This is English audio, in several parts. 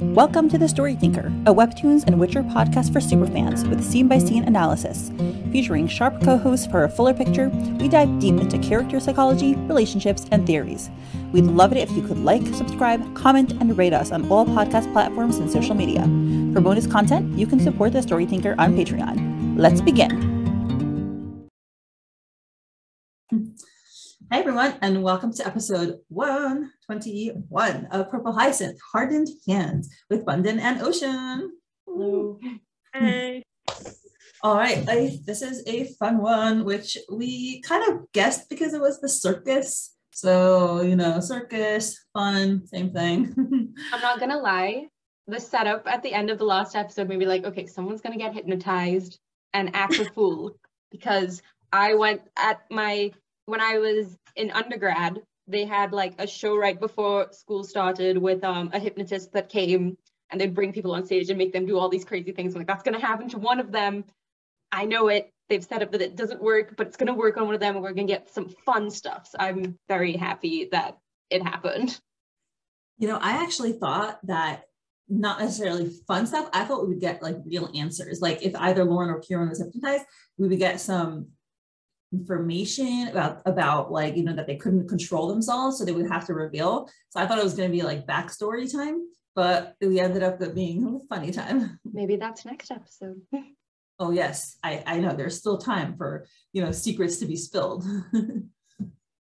Welcome to The Story Thinker, a Webtoons and Witcher podcast for superfans with scene-by-scene analysis. Featuring sharp co-hosts for a fuller picture, we dive deep into character psychology, relationships, and theories. We'd love it if you could like, subscribe, comment, and rate us on all podcast platforms and social media. For bonus content, you can support The Story Thinker on Patreon. Let's begin. Hi everyone, and welcome to episode 121 of Purple Hyacinth, Hardened Hands with Bundin and Ocean. Hello. Hey. All right, this is a fun one, which we kind of guessed because it was the circus. So, circus, fun, same thing. I'm not gonna lie, the setup at the end of the last episode made me like, okay, someone's gonna get hypnotized and act a fool, because when I was in undergrad, they had like a show right before school started with a hypnotist that came and they'd bring people on stage and make them do all these crazy things. I'm like, that's going to happen to one of them. I know it. They've set up that it doesn't work, but it's going to work on one of them and we're going to get some fun stuff. So I'm very happy that it happened. I actually thought that not necessarily fun stuff. I thought we would get like real answers. Like if either Lauren or Kieran was hypnotized, we would get some information about like that they couldn't control themselves, so they would have to reveal. So I thought it was going to be like backstory time, but we ended up being a funny time. Maybe that's next episode. Oh yes, I know there's still time for secrets to be spilled.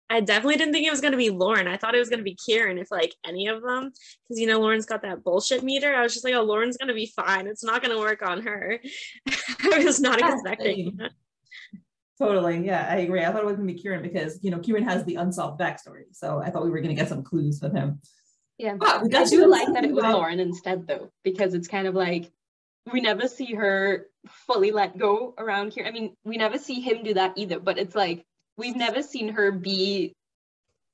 I definitely didn't think it was going to be Lauren. I thought it was going to be Kieran, if like any of them, because Lauren's got that bullshit meter. I was just like, oh, Lauren's going to be fine, it's not going to work on her. I was not expecting that. Totally. Yeah, I agree. I thought it was going to be Kieran because, Kieran has the unsolved backstory. So I thought we were going to get some clues with him. Yeah. I do like that it was Lauren instead, though, because it's kind of like we never see her fully let go around here. I mean, we never see him do that either, but it's like we've never seen her be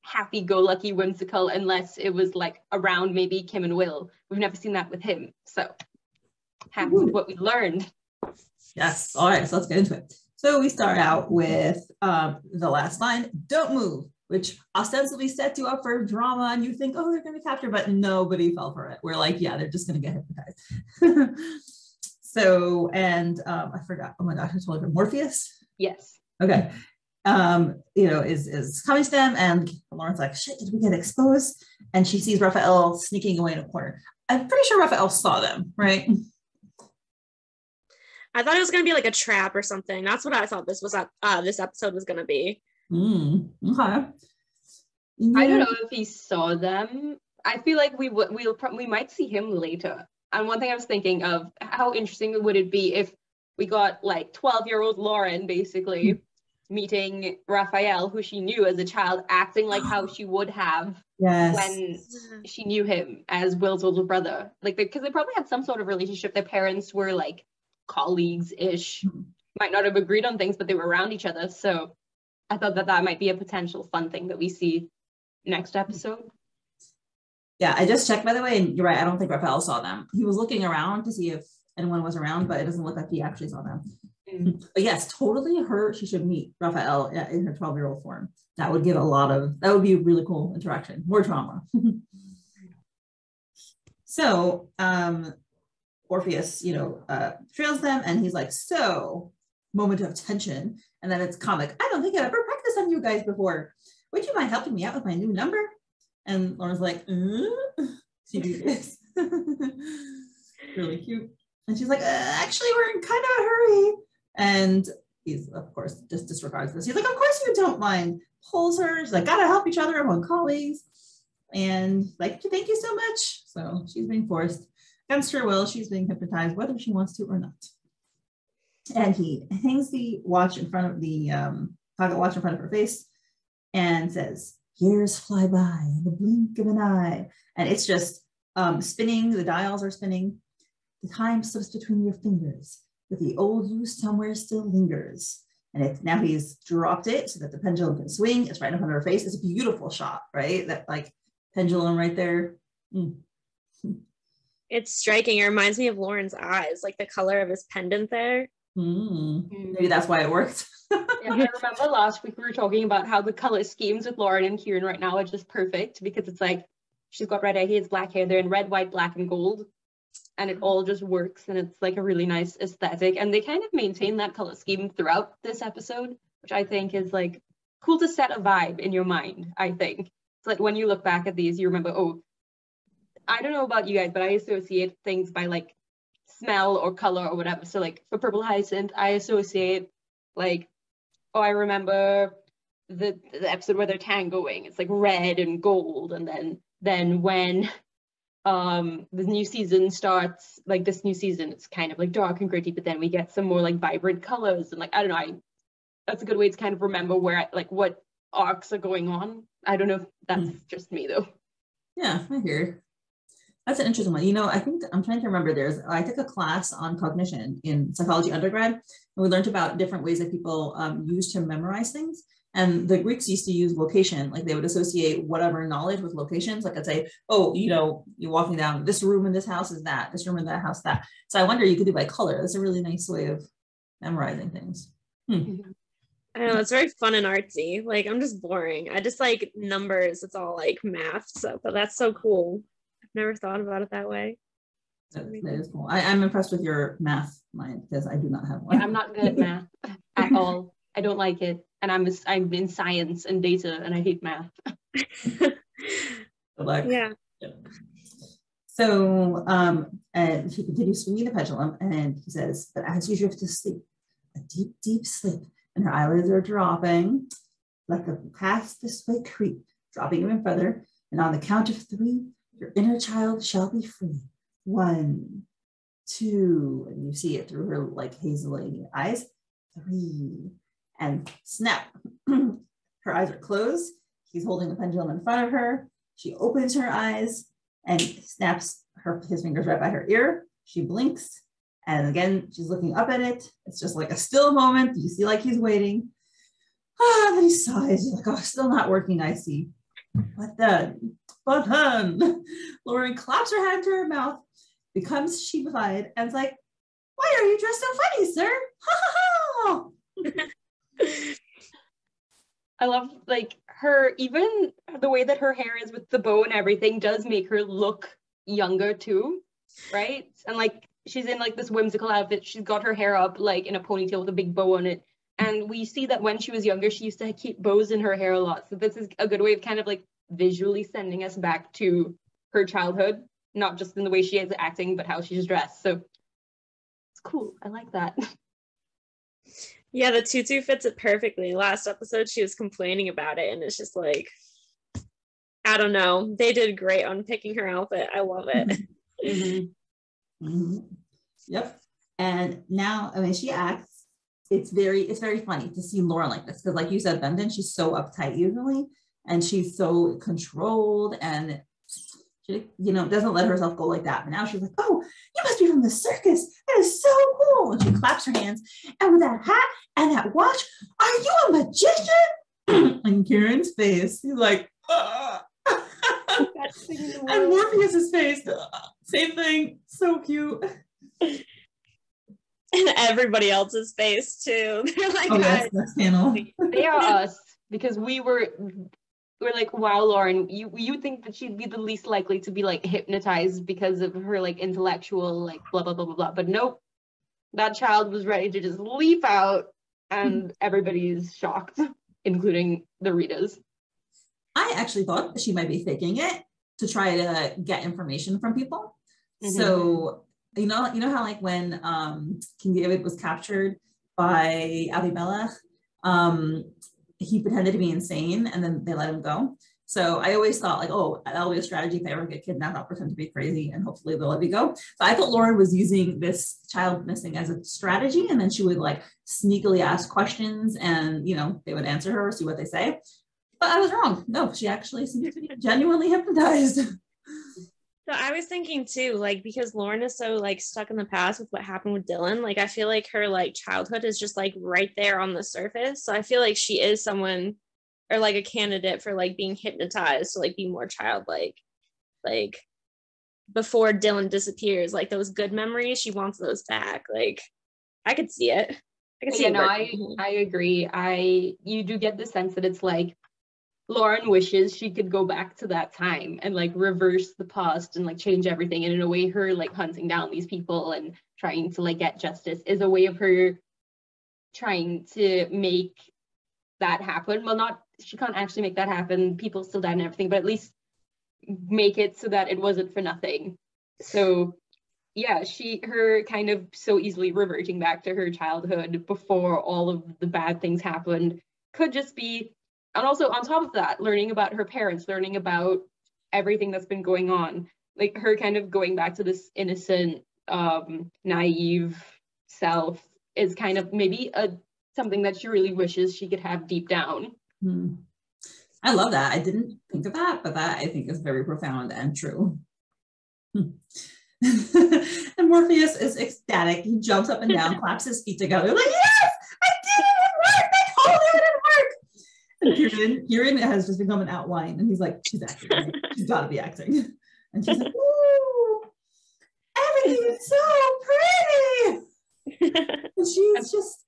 happy-go-lucky, whimsical, unless it was like around maybe Kim and Will. We've never seen that with him. So happy with what we learned. Yes. All right. So let's get into it. So we start out with the last line, "Don't move," which ostensibly sets you up for drama and you think, oh, they're going to capture, but nobody fell for it. We're like, yeah, they're just going to get hypnotized. So, and I forgot, oh my gosh, I told her, Orpheus? Yes. Okay. Is coming to them and Lauren's like, shit, did we get exposed? And she sees Raphael sneaking away in a corner. I'm pretty sure Raphael saw them, right? I thought it was going to be like a trap or something. That's what I thought this episode was going to be. Okay. I don't know if he saw them. I feel like we might see him later. And one thing I was thinking of, how interesting would it be if we got like 12-year-old Lauren basically meeting Raphael, who she knew as a child, acting like how she would have when she knew him as Will's older brother. Like, because they probably had some sort of relationship. Their parents were like colleagues-ish, might not have agreed on things, but they were around each other. So I thought that might be a potential fun thing that we see next episode. Yeah, I just checked, by the way, and you're right, I don't think Raphael saw them. He was looking around to see if anyone was around, but it doesn't look like he actually saw them. But yes, totally she should meet Raphael in her 12-year-old form. That would give that would be a really cool interaction, more drama. So Orpheus, trails them and he's like, so, moment of tension. And then it's comic. I don't think I've ever practiced on you guys before. Would you mind helping me out with my new number? And Lauren's like, she do this. Really cute. And she's like, actually, we're in kind of a hurry. And he's, of course, just disregards this. He's like, of course you don't mind. Pulls her. She's like, gotta help each other among colleagues. And like, thank you so much. So she's being forced. Against her will, she's being hypnotized, whether she wants to or not. And he hangs the watch in front of the pocket watch in front of her face and says, "Years fly by in the blink of an eye." And it's just spinning. The dials are spinning. The time slips between your fingers, but the old you somewhere still lingers. And now he's dropped it so that the pendulum can swing. It's right in front of her face. It's a beautiful shot, right? That like pendulum right there. It's striking. It reminds me of Lauren's eyes, like the color of his pendant there. Maybe that's why it worked. Yeah, I remember last week we were talking about how the color schemes with Lauren and Kieran right now are just perfect, because it's like she's got red hair, he has black hair. They're in red, white, black, and gold. And it all just works, and it's like a really nice aesthetic. And they kind of maintain that color scheme throughout this episode, which I think is like cool to set a vibe in your mind, I think. It's like when you look back at these, you remember, oh, I don't know about you guys, but I associate things by like smell or color or whatever. So like for Purple Hyacinth, I associate like, oh, I remember the episode where they're tangoing. It's like red and gold. And then when the new season starts, like this new season, it's kind of like dark and gritty, but then we get some more like vibrant colors. And like, I don't know, that's a good way to kind of remember where like what arcs are going on. I don't know if that's just me though. Yeah, I hear. That's an interesting one. I think I'm trying to remember. I took a class on cognition in psychology undergrad, and we learned about different ways that people use to memorize things. And the Greeks used to use location, like they would associate whatever knowledge with locations. Like I'd say, oh, you're walking down this room in this house is that, this room in that house, that. So I wonder you could do by color. That's a really nice way of memorizing things. I know, it's very fun and artsy. Like I'm just boring. I just like numbers. It's all like math stuff, but that's so cool. Never thought about it that way. That is cool. I'm impressed with your math mind because I do not have one. Yeah, I'm not good at math at all. I don't like it, and I'm in science and data, and I hate math. Good luck. Yeah. So, and he continues swinging the pendulum, and he says, "But as you drift to sleep, a deep, deep sleep, and her eyelids are dropping, let the past this way creep, dropping even further, and on the count of 3." Your inner child shall be free. 1, 2, and you see it through her like hazily eyes. 3, and snap. Her eyes are closed. He's holding the pendulum in front of her. She opens her eyes and snaps his fingers right by her ear. She blinks, and again she's looking up at it. It's just like a still moment. You see like he's waiting. Then he sighs. He's like, oh, still not working, I see. But then, Lauren claps her hand to her mouth, becomes sheepified, and is like, why are you dressed so funny, sir? Ha ha ha! I love like her, even the way that her hair is with the bow and everything does make her look younger too, right? And like she's in like this whimsical outfit. She's got her hair up like in a ponytail with a big bow on it. And we see that when she was younger, she used to keep bows in her hair a lot. So this is a good way of kind of like visually sending us back to her childhood, not just in the way she is acting, but how she's dressed. So it's cool. I like that. Yeah, the tutu fits it perfectly. Last episode, she was complaining about it, and it's just like, I don't know. They did great on picking her outfit. I love it. Yep. And now, I mean, she acts. It's very funny to see Lauren like this because, like you said, Bundin, she's so uptight usually, and she's so controlled, and she, doesn't let herself go like that. But now she's like, "Oh, you must be from the circus. That is so cool!" And she claps her hands. And with that hat and that watch, are you a magician? And Kieran's face, he's like, and Orpheus's face, same thing, so cute. And everybody else's face too. They're like, oh yes, that's panel. They are us because we're like, wow, Lauren, you think that she'd be the least likely to be like hypnotized because of her like intellectual like blah blah blah blah blah. But nope, that child was ready to just leap out, and everybody's shocked, including the readers. I actually thought she might be faking it to try to get information from people. So you know how like when King David was captured by 𝗵𝘃𝗻𝗃, he pretended to be insane and then they let him go. So I always thought like, oh, that'll be a strategy if I ever get kidnapped. I'll pretend to be crazy and hopefully they'll let me go. So I thought Lauren was using this child missing as a strategy, and then she would like sneakily ask questions and they would answer her, see what they say. But I was wrong. No, she actually seems to be genuinely hypnotized. So I was thinking too, like, because Lauren is so like stuck in the past with what happened with Dylan, like I feel like her like childhood is just like right there on the surface. So I feel like she is someone or like a candidate for like being hypnotized to like be more childlike. Like before Dylan disappears, like those good memories, she wants those back. Like I could see it. I could see it. I agree. You do get the sense that it's like Lauren wishes she could go back to that time and like reverse the past and like change everything. And in a way, her like hunting down these people and trying to like get justice is a way of her trying to make that happen. Well, not, she can't actually make that happen. People still died and everything, but at least make it so that it wasn't for nothing. So yeah, her kind of so easily reverting back to her childhood before all of the bad things happened could just be, and also on top of that, learning about her parents, learning about everything that's been going on, like her kind of going back to this innocent, naive self is kind of maybe something that she really wishes she could have deep down. I love that. I didn't think of that, but that I think is very profound and true. And Orpheus is ecstatic. He jumps up and down, claps his feet together, like, yes, I did it! It worked! I told you it would work! And Kieran has just become an outline, and he's like, she's acting. Right? She's got to be acting. And she's like, ooh, everything is so pretty! And she's just,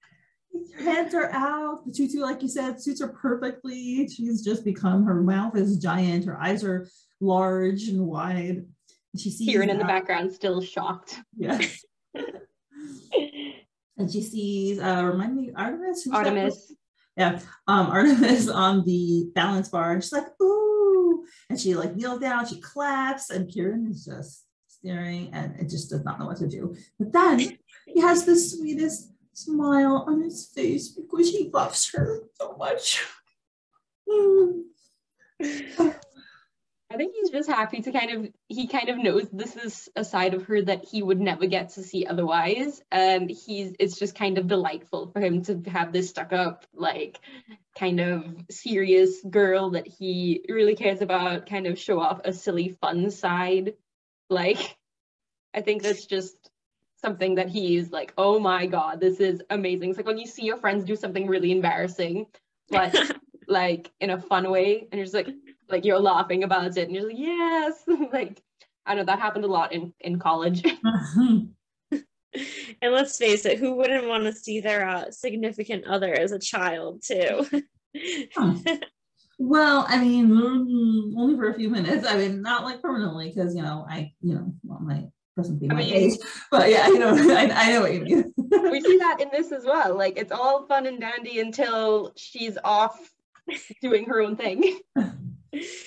her hands are out. The tutu, like you said, suits her perfectly. She's just become, her mouth is giant. Her eyes are large and wide. And she sees Kieran in the background, still shocked. Yes. And she sees, remind me, Artemis? Artemis. Yeah, Artemis on the balance bar. And she's like, ooh. And she like kneels down, she claps, and Kieran is just staring and it just does not know what to do. But then he has the sweetest smile on his face because he loves her so much. I think he's just happy to he kind of knows this is a side of her that he would never get to see otherwise. And it's just kind of delightful for him to have this stuck up, like kind of serious girl that he really cares about, kind of show off a silly fun side. Like, I think that's just something that he's like, oh my God, this is amazing. It's like when you see your friends do something really embarrassing, but like in a fun way, and you're just like you're laughing about it and you're like, yes. Like, I know that happened a lot in college. And let's face it, who wouldn't want to see their significant other as a child too? Well, I mean, only for a few minutes. I mean, not like permanently, because my person be my age, but yeah, I know what you mean. We see that in this as well. Like, it's all fun and dandy until she's off doing her own thing.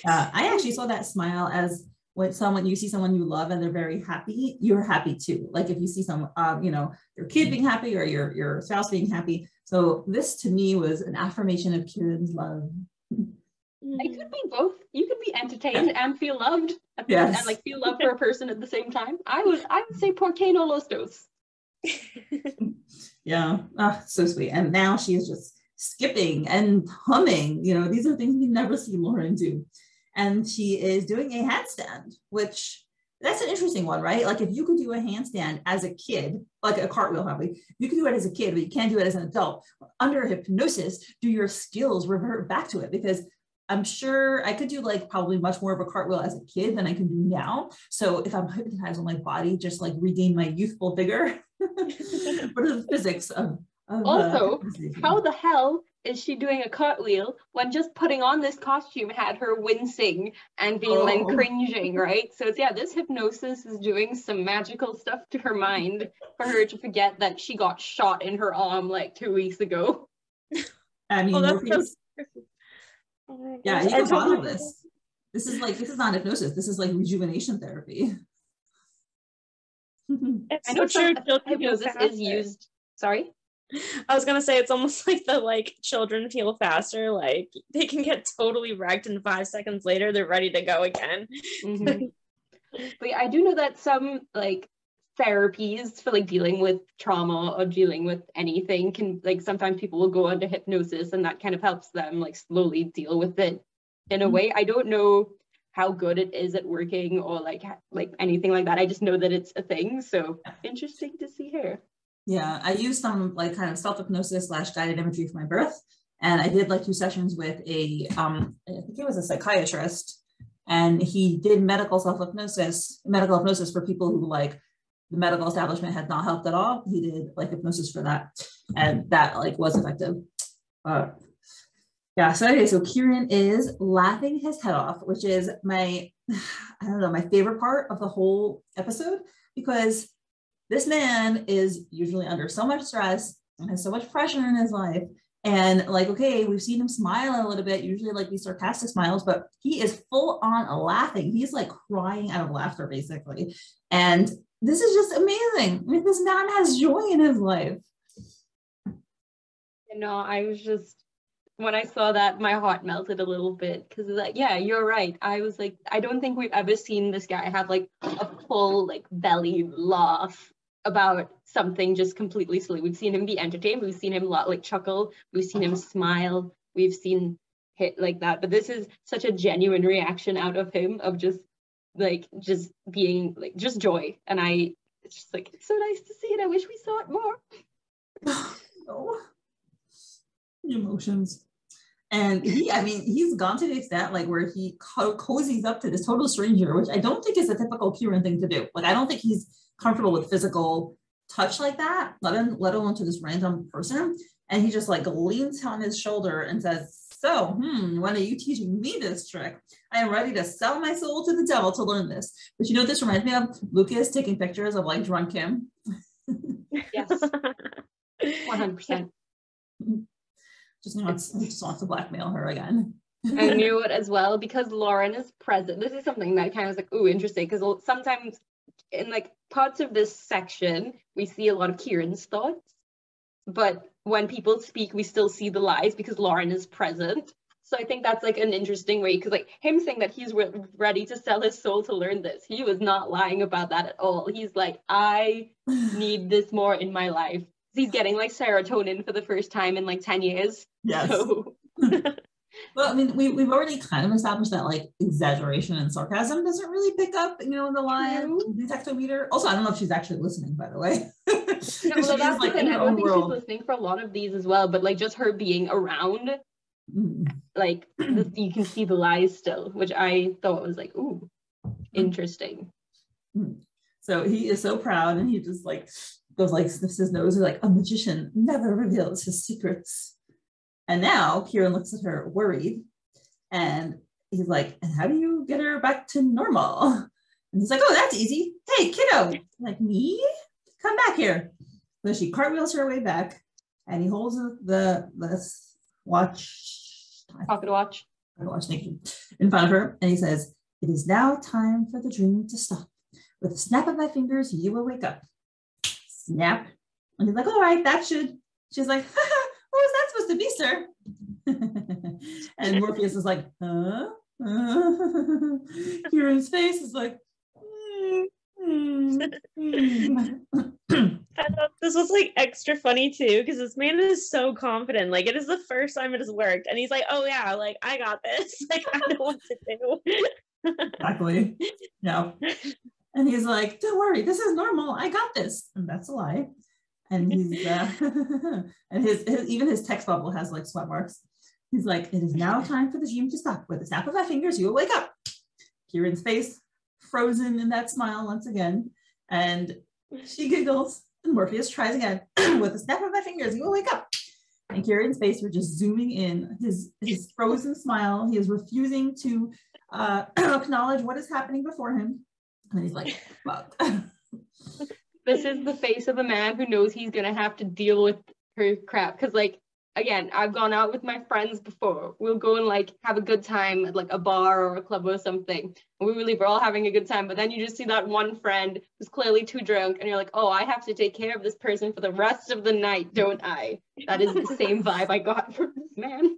I actually saw that smile as when you see someone you love and they're very happy, you're happy too. Like if you see someone, your kid being happy or your spouse being happy. So this to me was an affirmation of Kieran's love. It could be both. You could be entertained and feel loved, and like feel love for a person at the same time. I would say ¿por qué no los dos? Yeah, so sweet. And now she is just skipping and humming. These are things we never see Lauren do. And she is doing a handstand, which that's an interesting one, right? Like if you could do a handstand as a kid, like a cartwheel probably, you can do it as a kid, but you can't do it as an adult. Under hypnosis, do your skills revert back to it? Because I'm sure I could do like probably much more of a cartwheel as a kid than I can do now. So if I'm hypnotized on my body, just like regain my youthful vigor. What are the physics of also, how the hell is she doing a cartwheel when just putting on this costume had her wincing and being like cringing, right? So this hypnosis is doing some magical stuff to her mind for her to forget that she got shot in her arm like 2 weeks ago. I mean, yeah, you can follow this. This is not hypnosis. This is like rejuvenation therapy. I know hypnosis is used. Sorry? I was gonna say it's almost like the children heal faster. Like they can get totally wrecked and 5 seconds later they're ready to go again. Mm-hmm. But I do know that some therapies for dealing with trauma or dealing with anything can sometimes people will go under hypnosis and that kind of helps them slowly deal with it in a way. I don't know how good it is at working or like anything like that. I just know that it's a thing. So interesting to see her. Yeah, I used some kind of self-hypnosis / guided imagery for my birth. And I did 2 sessions with I think he was a psychiatrist, and he did medical hypnosis for people who the medical establishment had not helped at all. He did hypnosis for that. And that was effective. Yeah, Yeah, so okay, so Kieran is laughing his head off, which is my, I don't know, my favorite part of the whole episode, because this man is usually under so much stress and has so much pressure in his life. And like, okay, we've seen him smile a little bit, usually like these sarcastic smiles, but he is full on laughing. He's like crying out of laughter, basically. And this is just amazing. I mean, this man has joy in his life. You know, I was just, when I saw that, my heart melted a little bit, because like, yeah, you're right. I was like, I don't think we've ever seen this guy have like a full like belly laugh about something just completely silly. We've seen him be entertained. We've seen him like chuckle. We've seen him smile. We've seen hit like that. But this is such a genuine reaction out of him of just being like just joy. And it's just like, it's so nice to see it. I wish we saw it more. Oh, emotions. And he's gone to the extent like where he cozies up to this total stranger, which I don't think is a typical Kieran thing to do. Like, I don't think he's comfortable with physical touch like that, let alone to this random person. And he just like leans on his shoulder and says, so, when are you teaching me this trick? I am ready to sell my soul to the devil to learn this. But you know what this reminds me of? Lucas taking pictures of like drunk Kim. Yes. 100%. Just wants to blackmail her again. I knew it as well because Lauren is present. This is something that kind of was like, ooh, interesting, because sometimes in like parts of this section, we see a lot of Kieran's thoughts, but when people speak, we still see the lies because Lauren is present. So I think that's like an interesting way, because like him saying that he's ready to sell his soul to learn this, he was not lying about that at all. He's like, I need this more in my life. He's getting like serotonin for the first time in like 10 years. Yes. So. Well, I mean, we've already kind of established that like exaggeration and sarcasm doesn't really pick up, the line detectometer. Also, I don't know if she's actually listening, by the way. No, well, that's the thing. I don't think she's listening for a lot of these as well, but like just her being around, like you can see the lies still, which I thought was like, ooh, interesting. So he is so proud, and he just like goes like sniffs his nose, like a magician never reveals his secrets. And now Kieran looks at her worried, and he's like, and how do you get her back to normal? And he's like, oh, that's easy. Hey, kiddo. I'm like, me? Come back here. So she cartwheels her way back, and he holds the pocket watch in front of her, and he says, it is now time for the dream to stop. With a snap of my fingers, you will wake up. Snap. And he's like, all right, that should. She's like, what was that supposed to be, sir? And Orpheus is like, huh? Kieran's face is like, I thought this was like extra funny too, because this man is so confident. Like, it is the first time it has worked, and he's like, oh yeah, like I got this. Like, I know what to do. Exactly. Yeah. And he's like, don't worry, this is normal. I got this. And that's a lie. And he's and even his text bubble has like sweat marks. He's like, it is now time for the dream to stop. With a snap of my fingers, you will wake up. Kieran's face frozen in that smile once again. And she giggles. And Orpheus tries again. With a snap of my fingers, you will wake up. And Kieran's face, we're just zooming in. His frozen smile. He is refusing to acknowledge what is happening before him. And he's like, fuck. This is the face of a man who knows he's gonna have to deal with her crap. Because like, again, I've gone out with my friends before. We'll go and like have a good time at like a bar or a club or something. And we're all having a good time. But then you just see that one friend who's clearly too drunk, and you're like, oh, I have to take care of this person for the rest of the night, don't I? That is the same vibe I got from this man.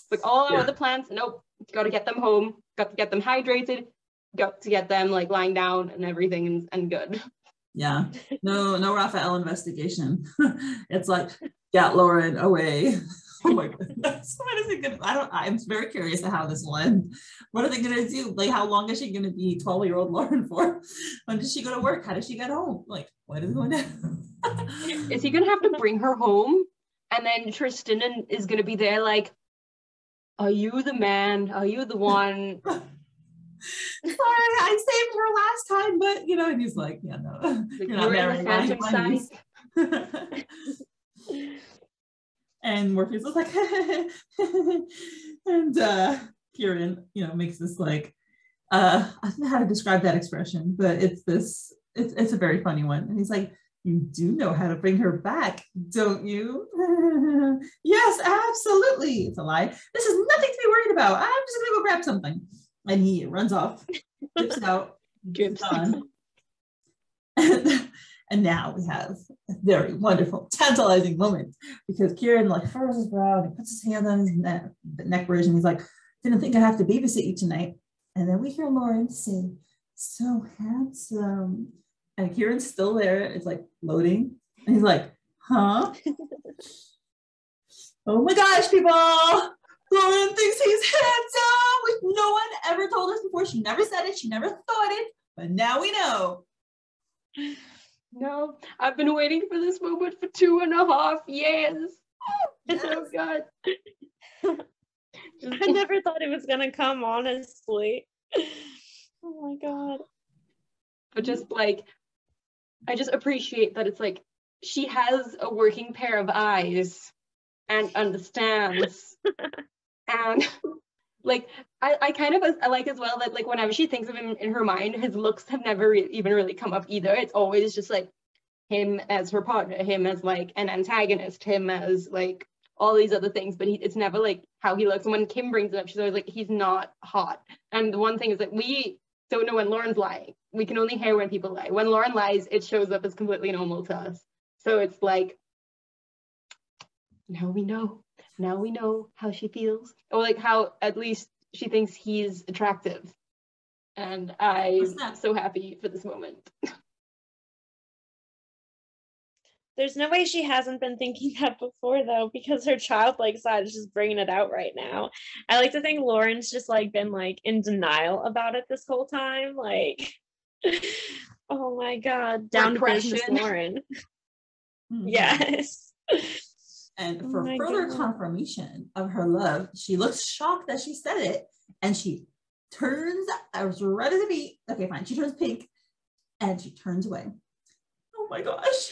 Like all our other plans, nope. Got to get them home. Got to get them hydrated. Got to get them like lying down and everything and good. Yeah, no Raphael investigation. It's like, get Lauren away. Oh my goodness. What is it gonna, I'm very curious to how this will end. What are they gonna do? Like, how long is she gonna be 12-year-old Lauren for? When does she go to work? How does she get home? Like, what is going on? Is he gonna have to bring her home? And then Tristan is gonna be there like, are you the man? Are you the one? Sorry, I saved her last time, but and he's like, yeah, no, you're not marrying my niece. And Orpheus was like, and Kieran, makes this like, I don't know how to describe that expression, but it's a very funny one. And he's like, you do know how to bring her back, don't you? Yes, absolutely. It's a lie. This is nothing to be worried about. I'm just gonna go grab something. And he runs off, dips out, Drips on. And now we have a very wonderful, tantalizing moment because Kieran like furrows his brow and he puts his hand on his neck bridge and he's like, didn't think I'd have to babysit you tonight. And then we hear Lauren say, so handsome. And Kieran's still there. It's like loading. And he's like, huh? Oh my gosh, people. Lauren thinks he's handsome, which no one ever told us before. She never said it. She never thought it. But now we know. No, I've been waiting for this moment for 2.5 years. Yes. Oh God. I never thought it was gonna come, honestly. Oh my God. But just like, I just appreciate that it's like she has a working pair of eyes and understands. And like I kind of I like as well that like whenever she thinks of him in her mind, his looks have never even really come up either. It's always just like him as her partner, him as like an antagonist, him as like all these other things, but it's never like how he looks. And when Kim brings it up, she's always like, he's not hot. And the one thing is that we don't know when Lauren's lying. We can only hear when people lie. When Lauren lies, it shows up as completely normal to us. So it's like, now we know. Now we know how she feels. Or like how at least she thinks he's attractive. And I'm so happy for this moment. There's no way she hasn't been thinking that before, though, because her childlike side is just bringing it out right now. I like to think Lauren's just like been like in denial about it this whole time. Like, oh my God, down Repression. to business, Lauren. Yes. And for further confirmation of her love, she looks shocked that she said it, and she turns as red as a beet. Okay, fine. She turns pink, and she turns away. Oh my gosh,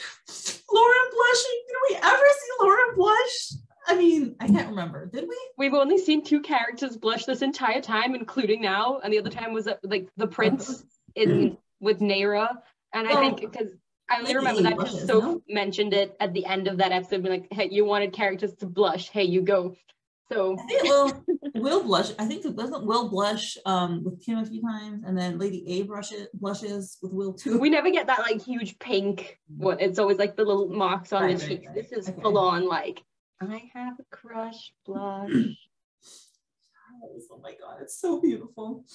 Lauren blushing. Did we ever see Lauren blush? I mean, I can't remember. Did we? We've only seen 2 characters blush this entire time, including now, and the other time was like the prince with Naira. And I think because I only remember that because Soph mentioned it at the end of that episode, being like, hey, you wanted characters to blush. Hey, you go. So I think Will blush. I think it wasn't Will blush with Kim a few times, and then Lady A blushes with Will too. We never get that like huge pink one. It's always like the little marks on the cheeks. Right. This is full on like, I have a crush blush. Oh my God, it's so beautiful.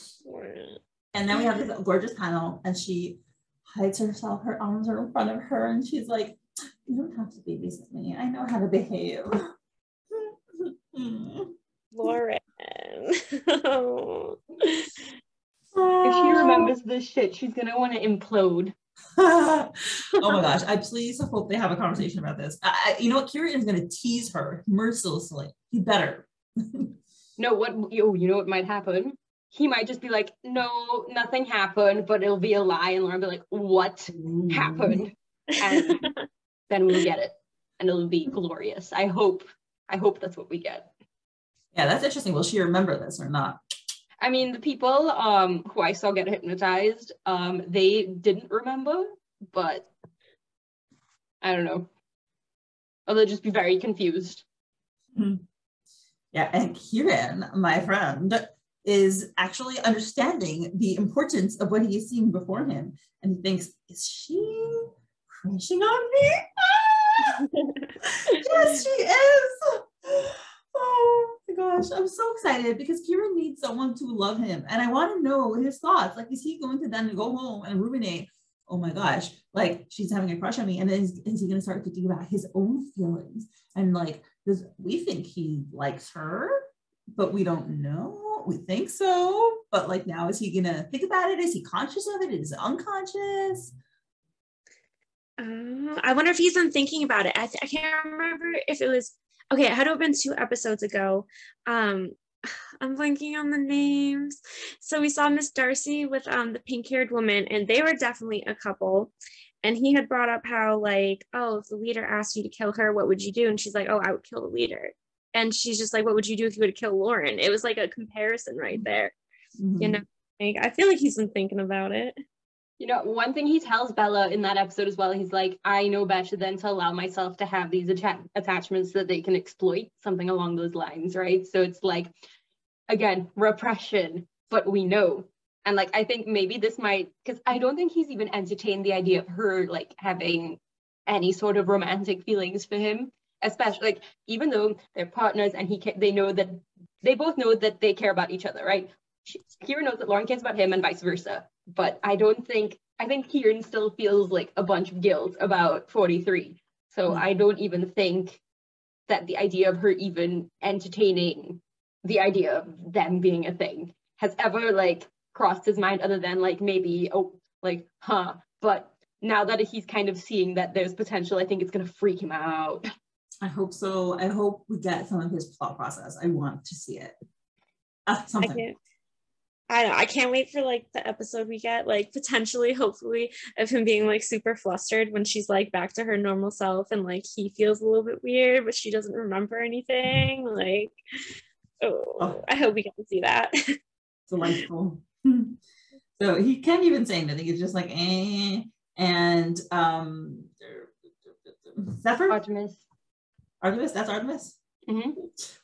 And then we have this gorgeous panel, and she hides herself. Her arms are in front of her, and she's like, "You don't have to babysit me. I know how to behave." Lauren. If she remembers this shit, she's gonna want to implode. Oh my gosh, I please hope they have a conversation about this. You know what, Kieran is gonna tease her mercilessly. He better. No, you know what might happen? He might just be like, no, nothing happened, but it'll be a lie, and Lauren will be like, what happened? And then we'll get it, and it'll be glorious. I hope that's what we get. Yeah, that's interesting. Will she remember this or not? I mean, the people who I saw get hypnotized, they didn't remember, but I don't know. Or they'll just be very confused. Mm-hmm. Yeah, and Kieran, my friend, is actually understanding the importance of what he is seeing before him. And he thinks, is she crushing on me? Ah! Yes, she is. Oh my gosh, I'm so excited because Kieran needs someone to love him. And I want to know his thoughts. Like, is he going to then go home and ruminate, oh my gosh, like she's having a crush on me? And then is he going to start thinking about his own feelings? And like, we think he likes her, but we don't know. We think so. But like, now is he going to think about it? Is he conscious of it? Is it unconscious? I wonder if he's been thinking about it. I can't remember if it was, okay, it had to have been 2 episodes ago. I'm blanking on the names. So we saw Miss Darcy with the pink-haired woman, and they were definitely a couple. And he had brought up how, like, oh, if the leader asked you to kill her, what would you do? And she's like, oh, I would kill the leader. And she's just like, what would you do if you would kill Lauren? It was like a comparison right there. Mm-hmm. You know, like, I feel like he's been thinking about it. You know, one thing he tells Bella in that episode as well, he's like, I know better than to allow myself to have these attachments that they can exploit, something along those lines, right? So it's like, again, repression, but we know. And like, I think maybe this might, because I don't think he's even entertained the idea of her like having any sort of romantic feelings for him, especially like, even though they're partners and they know that, they both know that they care about each other, right? Kieran knows that Lauren cares about him and vice versa. But I think Kieran still feels like a bunch of guilt about 43. So I don't even think that the idea of her even entertaining the idea of them being a thing has ever like crossed his mind, other than like maybe, but now that he's kind of seeing that there's potential, I think it's gonna freak him out. I hope so. I hope we get some of his thought process. I want to see it. Something. I can't wait for like the episode we get, like potentially, hopefully, of him being like super flustered when she's like back to her normal self, and like he feels a little bit weird, but she doesn't remember anything. Like, I hope we get to see that. Delightful. So he can't even say anything. He's just like, eh. And Zephyr? Artemis, that's Artemis? Mm-hmm.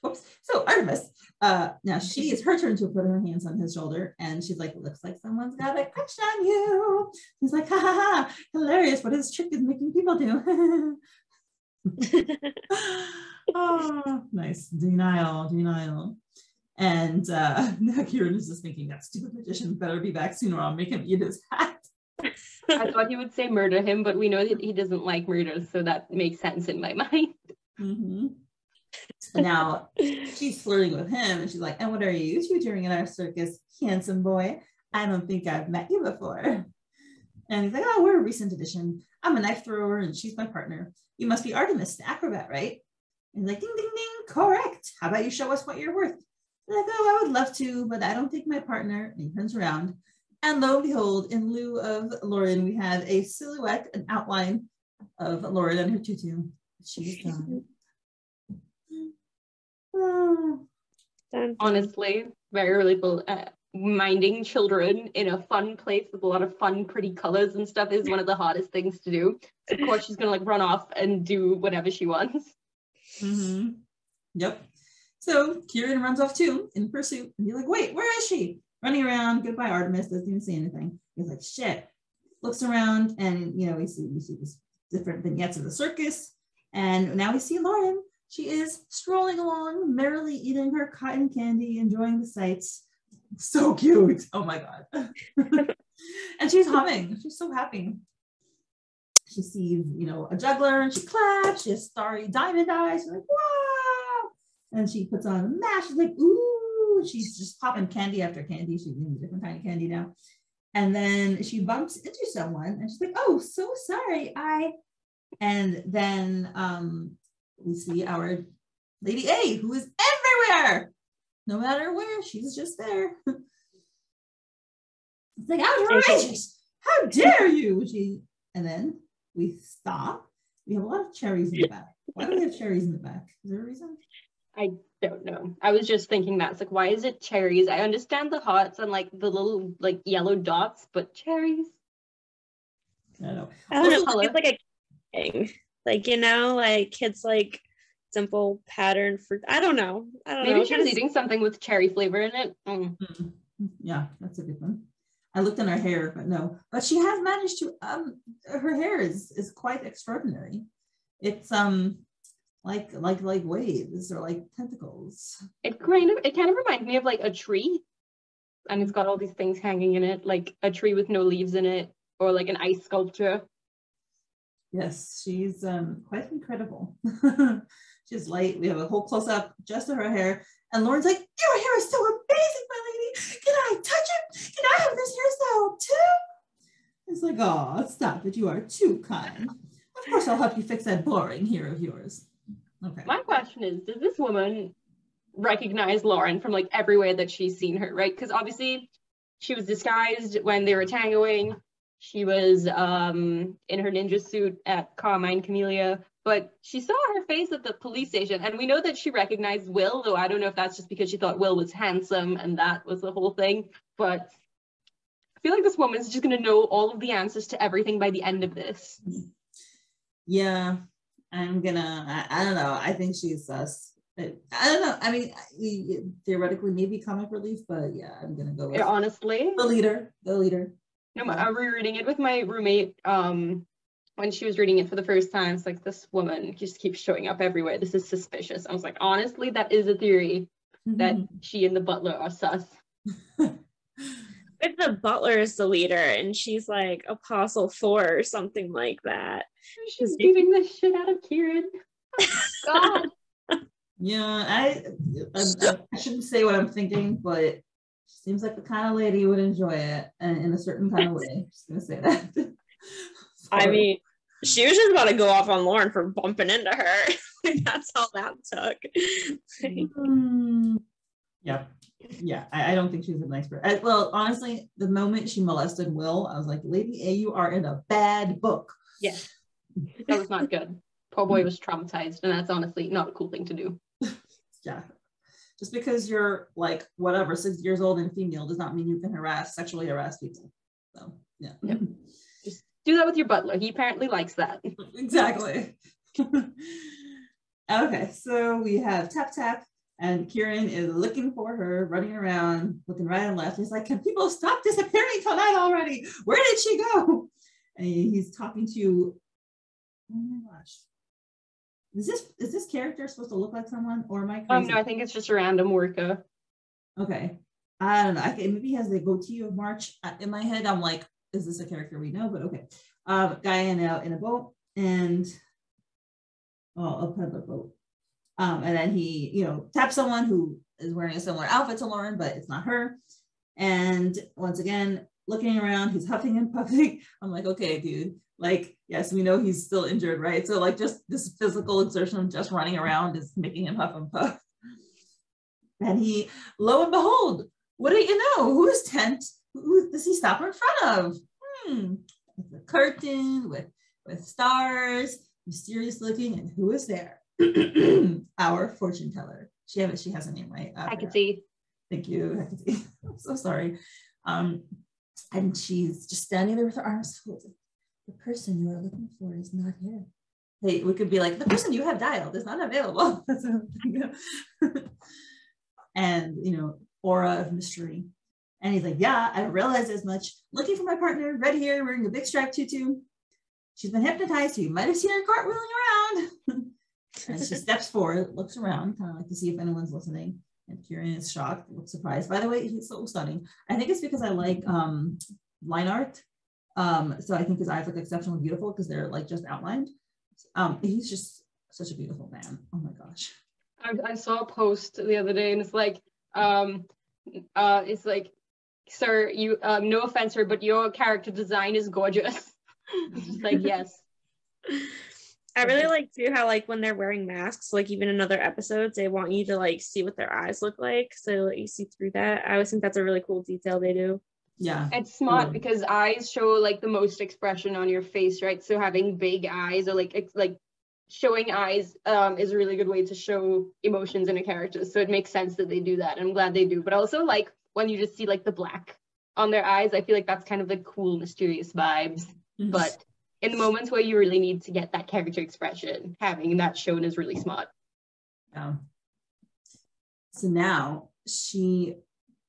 Whoops. So Artemis, now it's her turn to put her hands on his shoulder, and she's like, looks like someone's got a crush on you. He's like, ha ha ha, hilarious, what his trick is making people do. Oh, nice. Denial. And now Kieran is just thinking, that stupid magician better be back soon or I'll make him eat his hat. I thought he would say murder him, but we know that he doesn't like murder, so that makes sense in my mind. Mm-hmm. Now she's flirting with him, and she's like, and what are you two doing in our circus, handsome boy? I don't think I've met you before. And he's like, oh, we're a recent addition. I'm a knife thrower and she's my partner. You must be Artemis, the acrobat, right? And he's like, ding, ding, ding, correct. How about you show us what you're worth? They're like, oh, I would love to, but I don't think my partner. And he turns around, and lo and behold, in lieu of Lauren, we have a silhouette, an outline of Lauren and her tutu. She's gone. Honestly, very relatable. Minding children in a fun place with a lot of fun, pretty colors and stuff is one of the hardest things to do. So of course, she's gonna like run off and do whatever she wants. Mm-hmm. Yep. So Kieran runs off too in pursuit, and you're like, wait, where is she? Running around. Goodbye, Artemis. Doesn't even say anything. He's like, shit. Looks around, and we see this different vignettes of the circus, and now we see Lauren. She is strolling along, merrily eating her cotton candy, enjoying the sights. So cute. Oh my God. And she's humming. She's so happy. She sees, a juggler, and she claps. She has starry diamond eyes. She's like, wow. And she puts on a mask. She's like, ooh. She's just popping candy after candy. She's eating a different kind of candy now. And then she bumps into someone, and she's like, oh, so sorry. And then we see our Lady A, who is everywhere. No matter where, she's just there. It's like, outrageous! How dare you? And then we stop. We have a lot of cherries in the back. Why do we have cherries in the back? Is there a reason? I don't know. I was just thinking that. It's like, why is it cherries? I understand the hearts and like the little like yellow dots, but cherries? I don't know. It's like a thing. Like, like kids like simple pattern fruit. I don't know. Maybe she was eating something with cherry flavor in it. Mm-hmm. Yeah, that's a good one. I looked in her hair, but no. But she has managed to. Her hair is quite extraordinary. It's like waves or like tentacles. It kind of reminds me of like a tree, and it's got all these things hanging in it, like a tree with no leaves in it, or like an ice sculpture. Yes, she's quite incredible. She's light. We have a whole close-up just of her hair. And Lauren's like, your hair is so amazing, my lady. Can I touch it? Can I have this hairstyle too? It's like, oh, stop it. You are too kind. Of course, I'll help you fix that boring hair of yours. Okay. My question is, does this woman recognize Lauren from like everywhere that she's seen her, right? Because obviously she was disguised when they were tangoing. She was in her ninja suit at Carmine Camellia, but she saw her face at the police station, and we know that she recognized Will, though I don't know if that's just because she thought Will was handsome and that was the whole thing, but I feel like this woman's just gonna know all of the answers to everything by the end of this. Yeah, I don't know. I think she's sus. I don't know. I mean, theoretically, maybe comic relief, but yeah, I'm gonna go with honestly the leader. No, I'm rereading it with my roommate. When she was reading it for the first time, it's like, this woman just keeps showing up everywhere. This is suspicious. I was like, honestly, that is a theory that she and the butler are sus. If the butler is the leader and she's like Apostle 4 or something like that. She's beating the shit out of Kieran. Oh, God. Yeah, I shouldn't say what I'm thinking, but it seems like the kind of lady who would enjoy it, and in a certain kind of way. Just gonna say that. I mean, she was just about to go off on Lauren for bumping into her. That's all that took. Yeah. I don't think she's a nice person. Well, honestly, the moment she molested Will, I was like, Lady A, you are in a bad book. Yeah, that was not good. Poor boy was traumatized, and that's honestly not a cool thing to do. Yeah. Just because you're like, whatever, 6 years old and female does not mean you can sexually harass people. So, yeah. Yep. Just do that with your butler. He apparently likes that. Exactly. Okay, so we have Tap Tap, and Kieran is looking for her, running around, looking right and left. He's like, can people stop disappearing tonight already? Where did she go? And he's talking to, oh my gosh. Is this character supposed to look like someone, or am I crazy? No, I think it's just a random worker. Okay. I don't know. Maybe he has the goatee of March in my head. I'm like, is this a character we know? But okay. Guy in a boat, and a peddler boat. And then he, taps someone who is wearing a similar outfit to Lauren, but it's not her. And once again, looking around, he's huffing and puffing. I'm like, okay, dude. Like, yes, we know he's still injured, right? So like, just this physical exertion of just running around is making him huff and puff. And he, lo and behold, what do you know? Whose tent? Who does he stop in front of? It's a curtain with stars, mysterious looking, and who is there? Our fortune teller. She has a name, right? Hecate. Thank you, Hecate. I'm so sorry. And she's just standing there with her arms folded. The person you are looking for is not here. Hey, we could be like, the person you have dialed is not available. And aura of mystery. And he's like, yeah, I realized as much. Looking for my partner, red hair, wearing a big striped tutu. She's been hypnotized, so you might have seen her cartwheeling around. And she steps forward, looks around, kind of like to see if anyone's listening. And Kieran is shocked, looks surprised. By the way, he's so stunning. I think it's because I like line art. So I think his eyes look exceptionally beautiful because they're like just outlined. He's just such a beautiful man. Oh my gosh. I saw a post the other day, and it's like, sir, you no offense, sir, but your character design is gorgeous. It's just like, yes. I really like too how like when they're wearing masks, like even in other episodes, they want you to like see what their eyes look like, so you see through that. I always think that's a really cool detail they do. Yeah, it's smart because eyes show like the most expression on your face, right? So having big eyes or like showing eyes is a really good way to show emotions in a character. So it makes sense that they do that. I'm glad they do. But also like when you just see like the black on their eyes, I feel like that's kind of the cool, mysterious vibes. But in the moments where you really need to get that character expression, having that shown is really smart. Yeah. So now she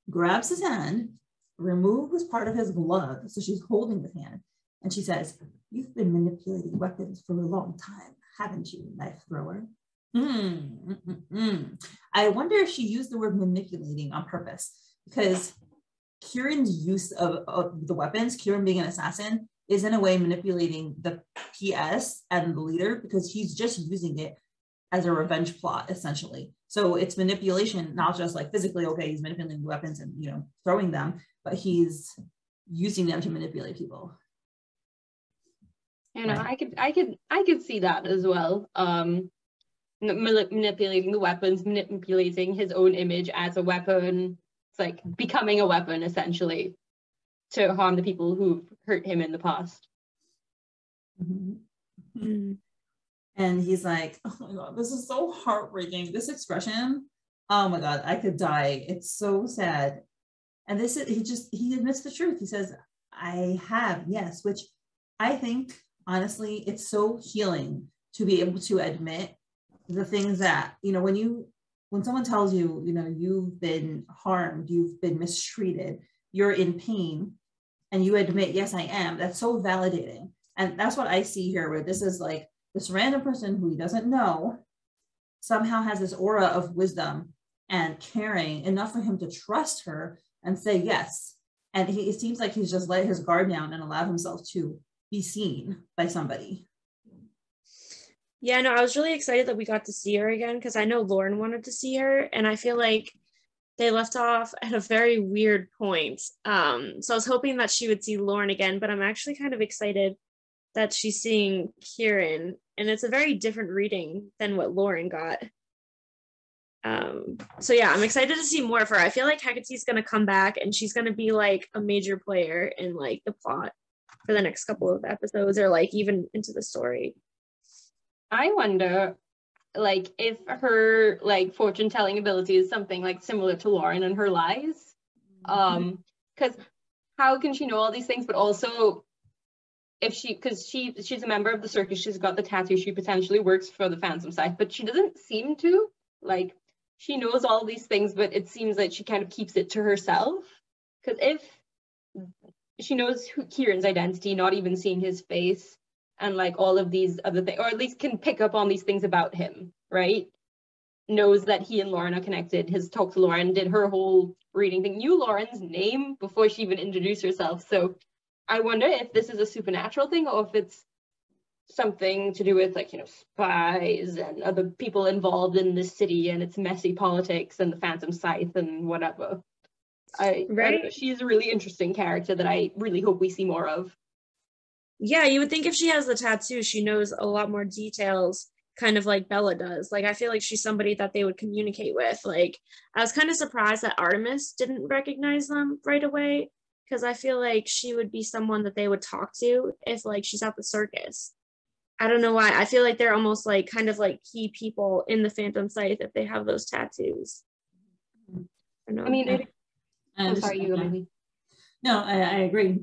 grabs his hand, removes part of his glove, so she's holding his hand, and she says, "You've been manipulating weapons for a long time, haven't you, knife thrower?" I wonder if she used the word manipulating on purpose, because Kieran's use of the weapons, Kieran being an assassin, is in a way manipulating the PS and the leader, because he's just using it as a revenge plot, essentially. So it's manipulation, not just like physically, okay, he's manipulating the weapons and throwing them, but he's using them to manipulate people. I could see that as well. manipulating the weapons, manipulating his own image as a weapon. It's like becoming a weapon, essentially, to harm the people who've hurt him in the past. Mm-hmm. And he's like, oh my God, this is so heartbreaking. This expression, oh my God, I could die. It's so sad. And this is, he admits the truth. He says, I have, yes, which I think, honestly, it's so healing to be able to admit the things that, you know, when someone tells you, you know, you've been harmed, you've been mistreated, you're in pain, and you admit, yes, I am, that's so validating. And that's what I see here, where this is like, this random person who he doesn't know somehow has this aura of wisdom and caring enough for him to trust her and say yes. And it seems like he's just let his guard down and allowed himself to be seen by somebody. Yeah, no, I was really excited that we got to see her again, because I know Lauren wanted to see her, and I feel like they left off at a very weird point. So I was hoping that she would see Lauren again, but I'm actually kind of excited that she's seeing Kieran, and it's a very different reading than what Lauren got. So yeah, I'm excited to see more of her. I feel like Hecate's gonna come back, and she's gonna be like a major player in like the plot for the next couple of episodes, or like even into the story. I wonder, like, if her like fortune telling ability is something like similar to Lauren and her lies. Because how can she know all these things? But also, if she's a member of the circus, she's got the tattoo, she potentially works for the 𝗵𝗯𝗰𝗶, but she doesn't seem to. Like, she knows all these things, but it seems like she kind of keeps it to herself. Because if she knows Kieran's identity, not even seeing his face, and like all of these other things, or at least can pick up on these things about him, right? Knows that he and Lauren are connected, has talked to Lauren, did her whole reading thing, knew Lauren's name before she even introduced herself. So I wonder if this is a supernatural thing, or if it's something to do with, like, you know, spies and other people involved in this city and its messy politics and the 𝗵𝗯𝗰𝗃 and whatever. I don't know, she's a really interesting character that I really hope we see more of. Yeah, you would think if she has the tattoo, she knows a lot more details, kind of like Bella does. Like, I feel like she's somebody that they would communicate with. Like, I was kind of surprised that Artemis didn't recognize them right away, because I feel like she would be someone that they would talk to if, like, she's at the circus. I don't know why. I feel like they're almost like kind of like key people in the 𝗵𝗯𝗰𝗃 if they have those tattoos. I mean, I'm sorry, you go, Maybe. No, I agree.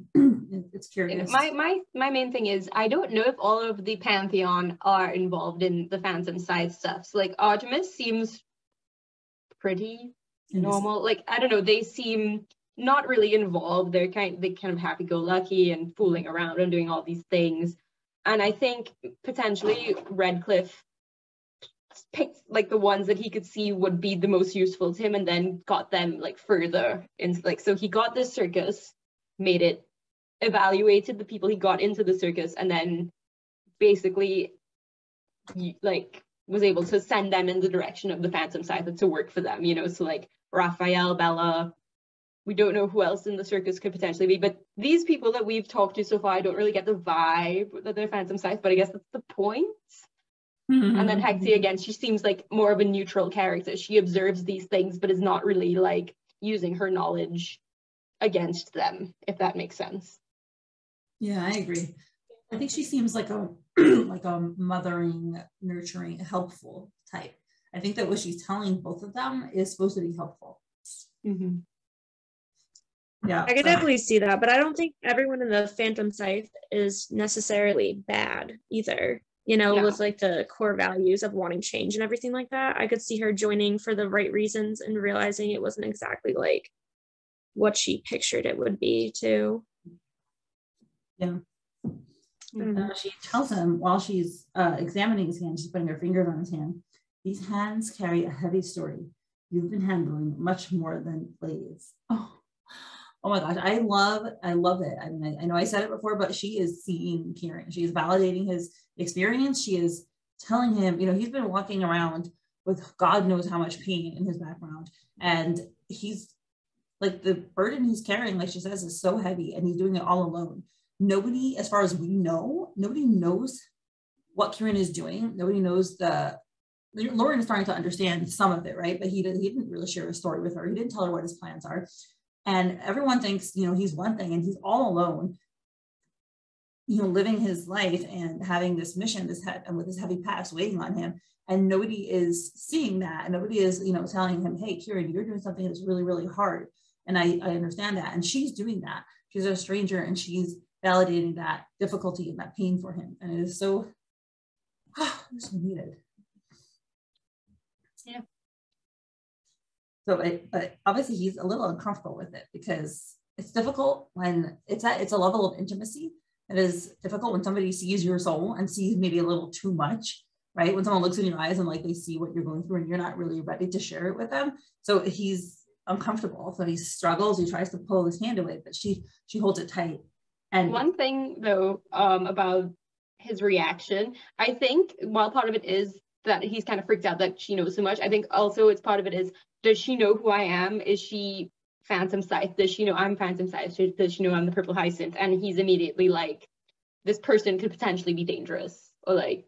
It's curious. My main thing is, I don't know if all of the Pantheon are involved in the 𝗵𝗯𝗰𝗃 stuff. So, like, Artemis seems pretty normal. Like, I don't know, they seem not really involved. They're kind of happy-go-lucky and fooling around and doing all these things. And I think potentially Redcliffe picked like the ones that he could see would be the most useful to him, and then got them like further into, like, so he got this circus, made it, evaluated the people he got into the circus, and then basically like was able to send them in the direction of the 𝗵𝗯𝗰𝗃 to work for them, you know. So like Raphael, Bella, we don't know who else in the circus could potentially be, but these people that we've talked to so far, I don't really get the vibe that they're 𝗵𝗯𝗰𝗃, but I guess that's the point. And then Hecate, again, she seems like more of a neutral character. She observes these things, but is not really like using her knowledge against them, if that makes sense. Yeah, I agree. I think she seems like a like a mothering, nurturing, helpful type. I think that what she's telling both of them is supposed to be helpful. Mm-hmm. Yeah, I could definitely see that, but I don't think everyone in the 𝗵𝗯𝗰𝗃 is necessarily bad either. You know, with like the core values of wanting change and everything like that. I could see her joining for the right reasons and realizing it wasn't exactly like what she pictured it would be too. Yeah. She tells him while she's examining his hand, she's putting her fingers on his hand, these hands carry a heavy story. You've been handling much more than plays. Oh my gosh, I love it. I mean, I know I said it before, but she is seeing Kieran. She is validating his experience. She is telling him, you know, he's been walking around with God knows how much pain in his background. And he's like, the burden he's carrying, like she says, is so heavy, and he's doing it all alone. Nobody, as far as we know, nobody knows what Kieran is doing. Nobody knows the Lauren is starting to understand some of it, right? But he didn't really share his story with her. He didn't tell her what his plans are. And everyone thinks, you know, he's one thing and he's all alone, you know, living his life and having this mission, and with this heavy past waiting on him. And nobody is seeing that. And nobody is, you know, telling him, hey, Kieran, you're doing something that's really, really hard. And I understand that. And she's doing that. She's a stranger and she's validating that difficulty and that pain for him. And it is so needed. Yeah. So, but obviously he's a little uncomfortable with it because it's difficult when it's a level of intimacy. It is difficult when somebody sees your soul and sees maybe a little too much, right? When someone looks in your eyes and like they see what you're going through and you're not really ready to share it with them. So he's uncomfortable. So he struggles. He tries to pull his hand away, but she holds it tight. And one thing though, about his reaction, I think while part of it is that he's kind of freaked out that she knows so much, I think also it's part of it is, does she know who I am? Is she Phantom Scythe? Does she know I'm Phantom Scythe? Does she know I'm the purple Hyacinth? And he's immediately like, this person could potentially be dangerous, or like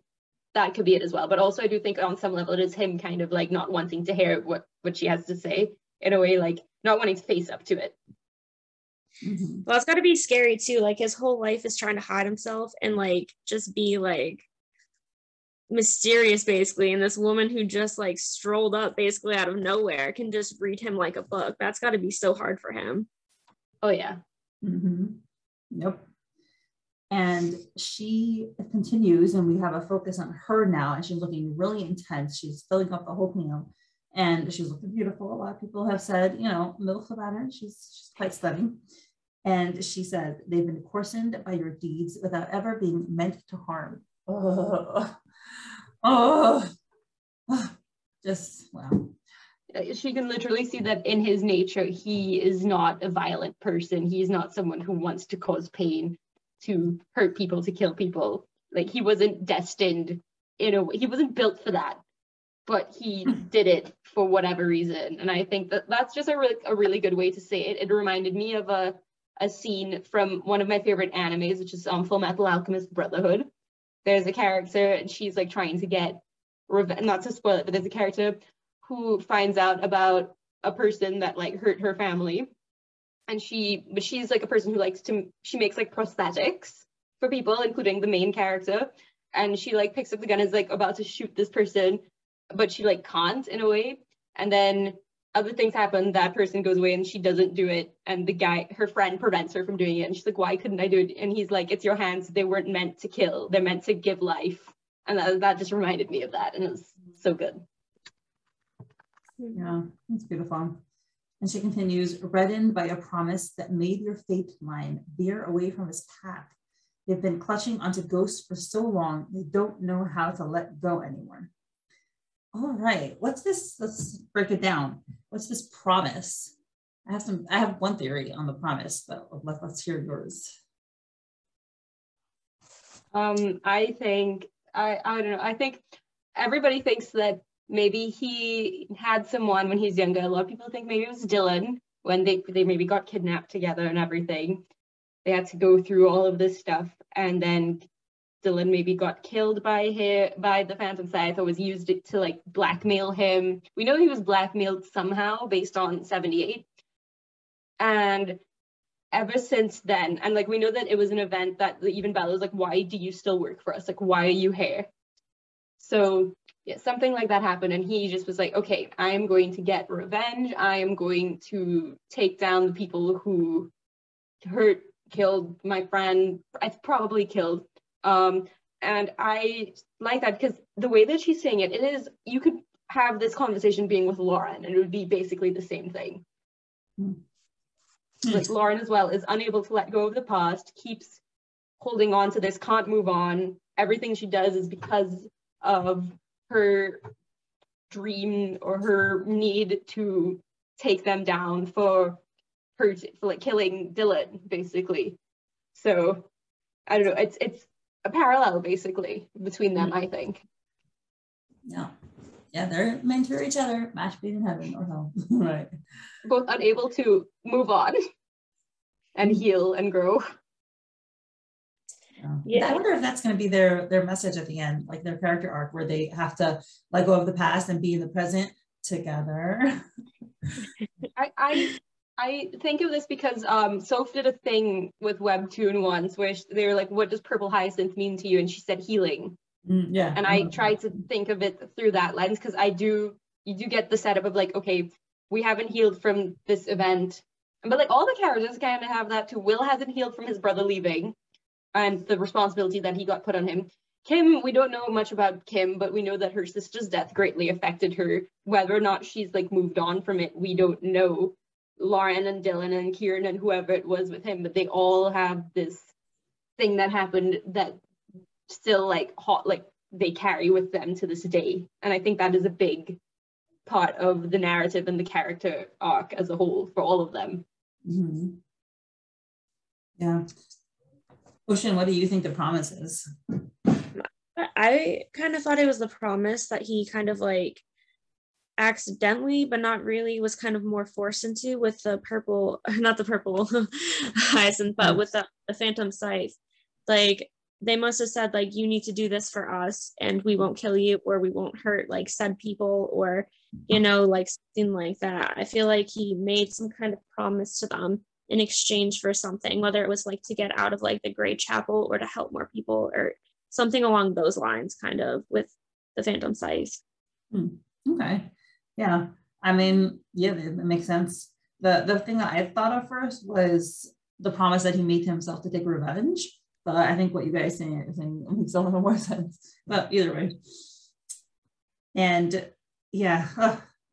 that could be it as well. But also I do think on some level it is him kind of like not wanting to hear what she has to say, in a way, like not wanting to face up to it. Mm-hmm. Well, it's got to be scary too. Like his whole life is trying to hide himself and like just be like mysterious basically, and this woman who just like strolled up basically out of nowhere can just read him like a book. That's got to be so hard for him. Oh yeah. Mm-hmm. Yep. And she continues, and we have a focus on her now, and she's looking really intense. She's filling up the whole panel, and she's looking beautiful. A lot of people have said, you know, 𝗦𝘂𝗍𝗱 about her. She's quite stunning. And she said, they've been coarsened by your deeds without ever being meant to harm. Just wow. She can literally see that in his nature, he is not a violent person. He's not someone who wants to cause pain, to hurt people, to kill people. Like he wasn't destined in a way, he wasn't built for that, but he did it for whatever reason. And I think that that's just a really good way to say it. It reminded me of a scene from one of my favorite animes, which is Full Metal Alchemist Brotherhood. There's a character and she's like trying to get revenge, not to spoil it, but there's a character who finds out about a person that like hurt her family. And she's like a person who she makes like prosthetics for people, including the main character. And she like picks up the gun and is like about to shoot this person, but she like can't in a way. And then other things happen, that person goes away and she doesn't do it. And her friend prevents her from doing it. And she's like, why couldn't I do it? And he's like, it's your hands. They weren't meant to kill. They're meant to give life. And that just reminded me of that. And it was so good. Yeah, it's beautiful. And she continues, reddened by a promise that made your fate mine, veer away from his path. They've been clutching onto ghosts for so long, they don't know how to let go anymore. All right, what's this? Let's break it down. What's this promise? I have one theory on the promise, but let's hear yours. I think, I don't know, I think everybody thinks that maybe he had someone when he's younger. A lot of people think maybe it was Dylan when they maybe got kidnapped together and everything. They had to go through all of this stuff, and then Dylan maybe got killed by the Phantom Scythe, or was used to like blackmail him. We know he was blackmailed somehow based on 78. And ever since then, and like we know that it was an event that even Bella was like, why do you still work for us? Like, why are you here? So yeah, something like that happened, and he just was like, okay, I am going to get revenge. I am going to take down the people who killed my friend. I probably killed. And I like that because the way that she's saying it is, you could have this conversation being with Lauren, and it would be basically the same thing. Like Lauren as well is unable to let go of the past, keeps holding on to this, can't move on. Everything she does is because of her dream or her need to take them down for like killing Dylan, basically. So I don't know, it's a parallel basically between them, I think. Yeah, they're meant for each other, match made in heaven or hell. Right, both unable to move on and heal and grow. Yeah. I wonder if that's going to be their message at the end, like their character arc, where they have to let go of the past and be in the present together. I think of this because Soph did a thing with Webtoon once where they were like, what does purple hyacinth mean to you? And she said healing. Yeah. And I tried to think of it through that lens, because you do get the setup of like, okay, we haven't healed from this event. But like all the characters kind of have that too. Will hasn't healed from his brother leaving and the responsibility that he got put on him. Kim, we don't know much about Kim, but we know that her sister's death greatly affected her. Whether or not she's like moved on from it, we don't know. Lauren and Dylan and Kieran and whoever it was with him, but they all have this thing that happened that still like they carry with them to this day. And I think that is a big part of the narrative and the character arc as a whole for all of them. Mm-hmm. Yeah. Ocean, what do you think the promise is? I kind of thought it was the promise that he kind of like accidentally, but not really, was kind of more forced into with the purple, not the purple hyacinth, but with the phantom scythe. Like they must have said like, you need to do this for us and we won't kill you, or we won't hurt like said people, or you know, like something like that. I feel like he made some kind of promise to them in exchange for something, whether it was like to get out of like the Grey Chapel or to help more people or something along those lines, kind of with the phantom scythe. Okay. Yeah, I mean, yeah, that makes sense. The thing that I thought of first was the promise that he made to himself to take revenge. But I think what you guys saying makes a little more sense. But either way. And yeah,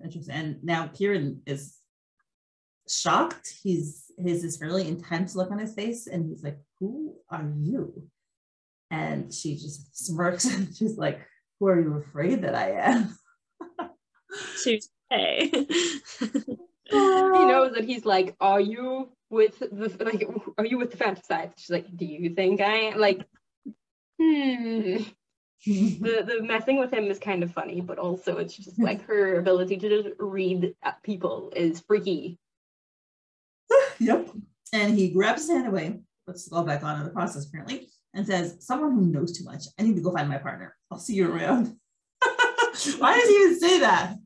interesting. And now Kieran is shocked. He's this really intense look on his face, and he's like, "Who are you?" And she just smirks and she's like, "Who are you afraid that I am?" To say. He knows that he's like, are you with the phantom scythe? She's like, do you think I am? Like, the messing with him is kind of funny, but also it's just like her ability to just read people is freaky. Yep. And he grabs his hand away, puts the glove back on in the process apparently, and says, "Someone who knows too much. I need to go find my partner. I'll see you around." Why does he even say that?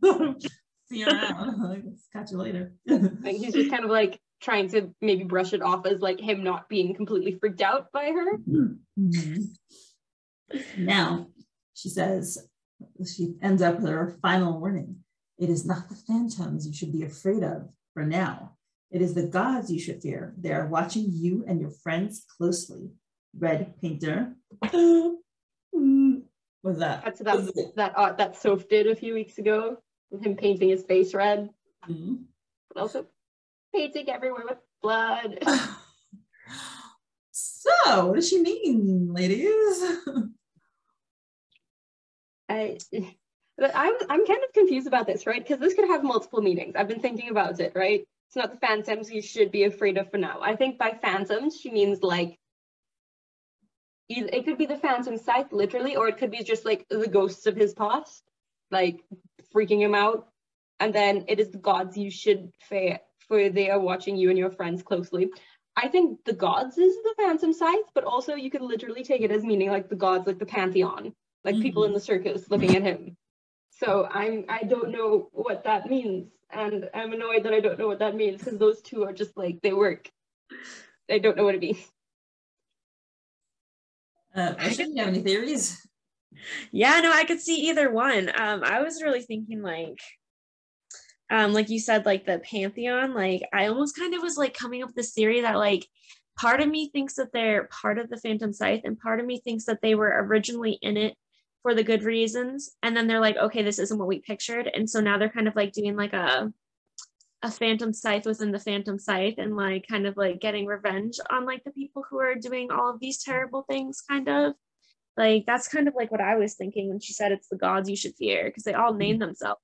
See you around. Like, catch you later. Like he's just kind of like trying to maybe brush it off as like him not being completely freaked out by her. Mm-hmm. Now, she says, she ends up with her final warning. "It is not the phantoms you should be afraid of for now. It is the gods you should fear. They are watching you and your friends closely. Red painter." What's that? That's that art that Soph did a few weeks ago with him painting his face red. Mm-hmm. But also painting everywhere with blood. So, what does she mean, ladies? I'm kind of confused about this, right? Because this could have multiple meanings. I've been thinking about it, right? It's not the phantoms you should be afraid of for now. I think by phantoms, she means like, it could be the phantom scythe, literally, or it could be just like the ghosts of his past, like freaking him out. And then it is the gods you should fear, for they are watching you and your friends closely. I think the gods is the phantom scythe, but also you could literally take it as meaning like the gods, like the pantheon, like people in the circus looking at him. So I don't know what that means, and I'm annoyed that I don't know what that means, because those two are just like, they work. I don't know what it means. Do you have any theories? Yeah, no, I could see either one. I was really thinking like you said, like the pantheon, like I almost kind of was like coming up with this theory that like part of me thinks that they're part of the phantom scythe, and part of me thinks that they were originally in it for the good reasons, and then they're like, okay, this isn't what we pictured, and so now they're kind of like doing like a phantom scythe within the phantom scythe, and like kind of like getting revenge on like the people who are doing all of these terrible things, kind of like that's kind of like what I was thinking when she said it's the gods you should fear, because they all name themselves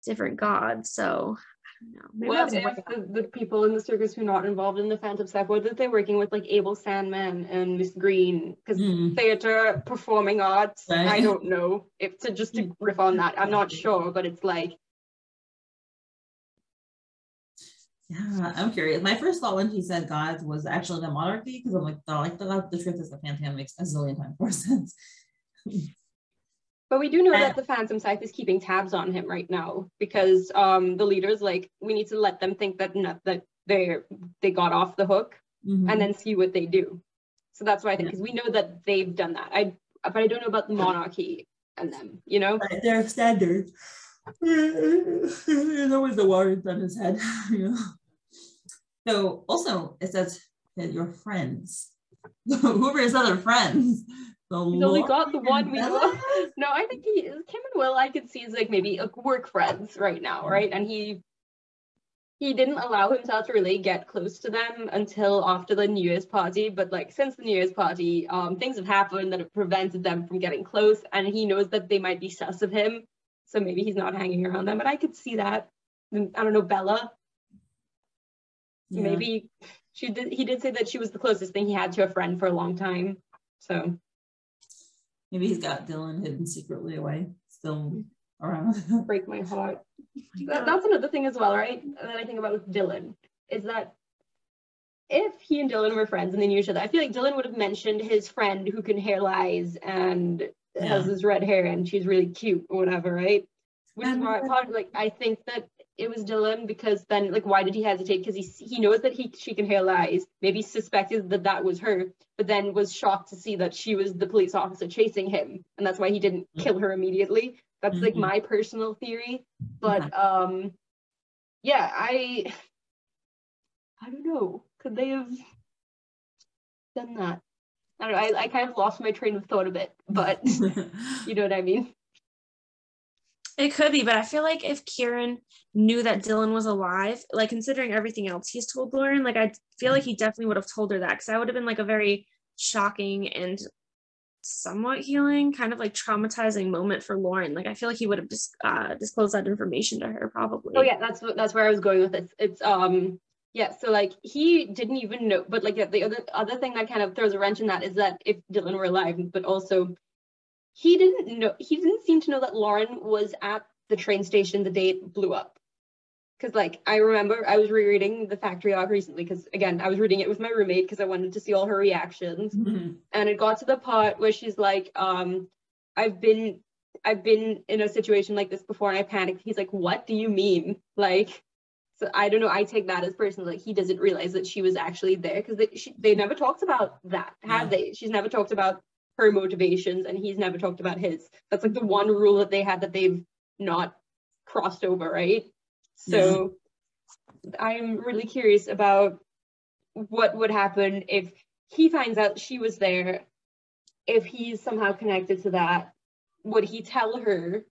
different gods. So I don't know, maybe what if the people in the circus who are not involved in the phantom scythe, what if they're working with like Abel Sandman and Miss Green, because theater, performing arts, right. I don't know if to riff on that, I'm not sure, but it's like, Yeah, I'm curious. My first thought when he said gods was actually the monarchy, because I'm like, the truth is the Phantom makes a zillion times more sense. But we do know that the Phantom Scythe is keeping tabs on him right now, because the leader's like, we need to let them think that they got off the hook, and then see what they do. So that's why I think, because we know that they've done that. But I don't know about the monarchy and them, you know? Right, they're standard. There's always the water on his head, you know. So also it says that your friends. Who are his other friends? He's only got the one we love. No, I think Kim and Will I could see as like maybe work friends right now, right? And he didn't allow himself to really get close to them until after the New Year's party. But like since the New Year's party, things have happened that have prevented them from getting close, and he knows that they might be sus of him. So maybe he's not hanging around them. But I could see that. I don't know, Bella. Yeah. Maybe he did say that she was the closest thing he had to a friend for a long time. So maybe he's got Dylan hidden secretly away, still around. Break my heart. That's another thing as well, right? That I think about with Dylan is that if he and Dylan were friends and they knew each other, I feel like Dylan would have mentioned his friend who can hair lies and has this red hair and she's really cute or whatever, right? Which is why I think that it was Dylan, because then like why did he hesitate? Because he knows that she can hair lies, maybe suspected that was her, but then was shocked to see that she was the police officer chasing him, and that's why he didn't kill her immediately. That's like my personal theory. But yeah, I don't know, could they have done that? I don't know, I kind of lost my train of thought a bit, but you know what I mean. It could be, but I feel like if Kieran knew that Dylan was alive, like considering everything else he's told Lauren, like I feel like he definitely would have told her that, because that would have been like a very shocking and somewhat healing, kind of like traumatizing moment for Lauren. Like I feel like he would have just disclosed that information to her probably. Oh yeah, that's where I was going with this. It's yeah, so like he didn't even know, but like the other thing that kind of throws a wrench in that is that if Dylan were alive, but also he didn't seem to know that Lauren was at the train station the day it blew up. Because like I remember I was rereading the Factory Log recently, because again I was reading it with my roommate because I wanted to see all her reactions, and it got to the part where she's like, I've been in a situation like this before and I panicked. He's like, what do you mean? Like, so I don't know, I take that as personal, like he doesn't realize that she was actually there, because they never talked about that, have they? She's never talked about her motivations and he's never talked about his. That's like the one rule that they had that they've not crossed over, right? So I'm really curious about what would happen if he finds out she was there, if he's somehow connected to that. Would he tell her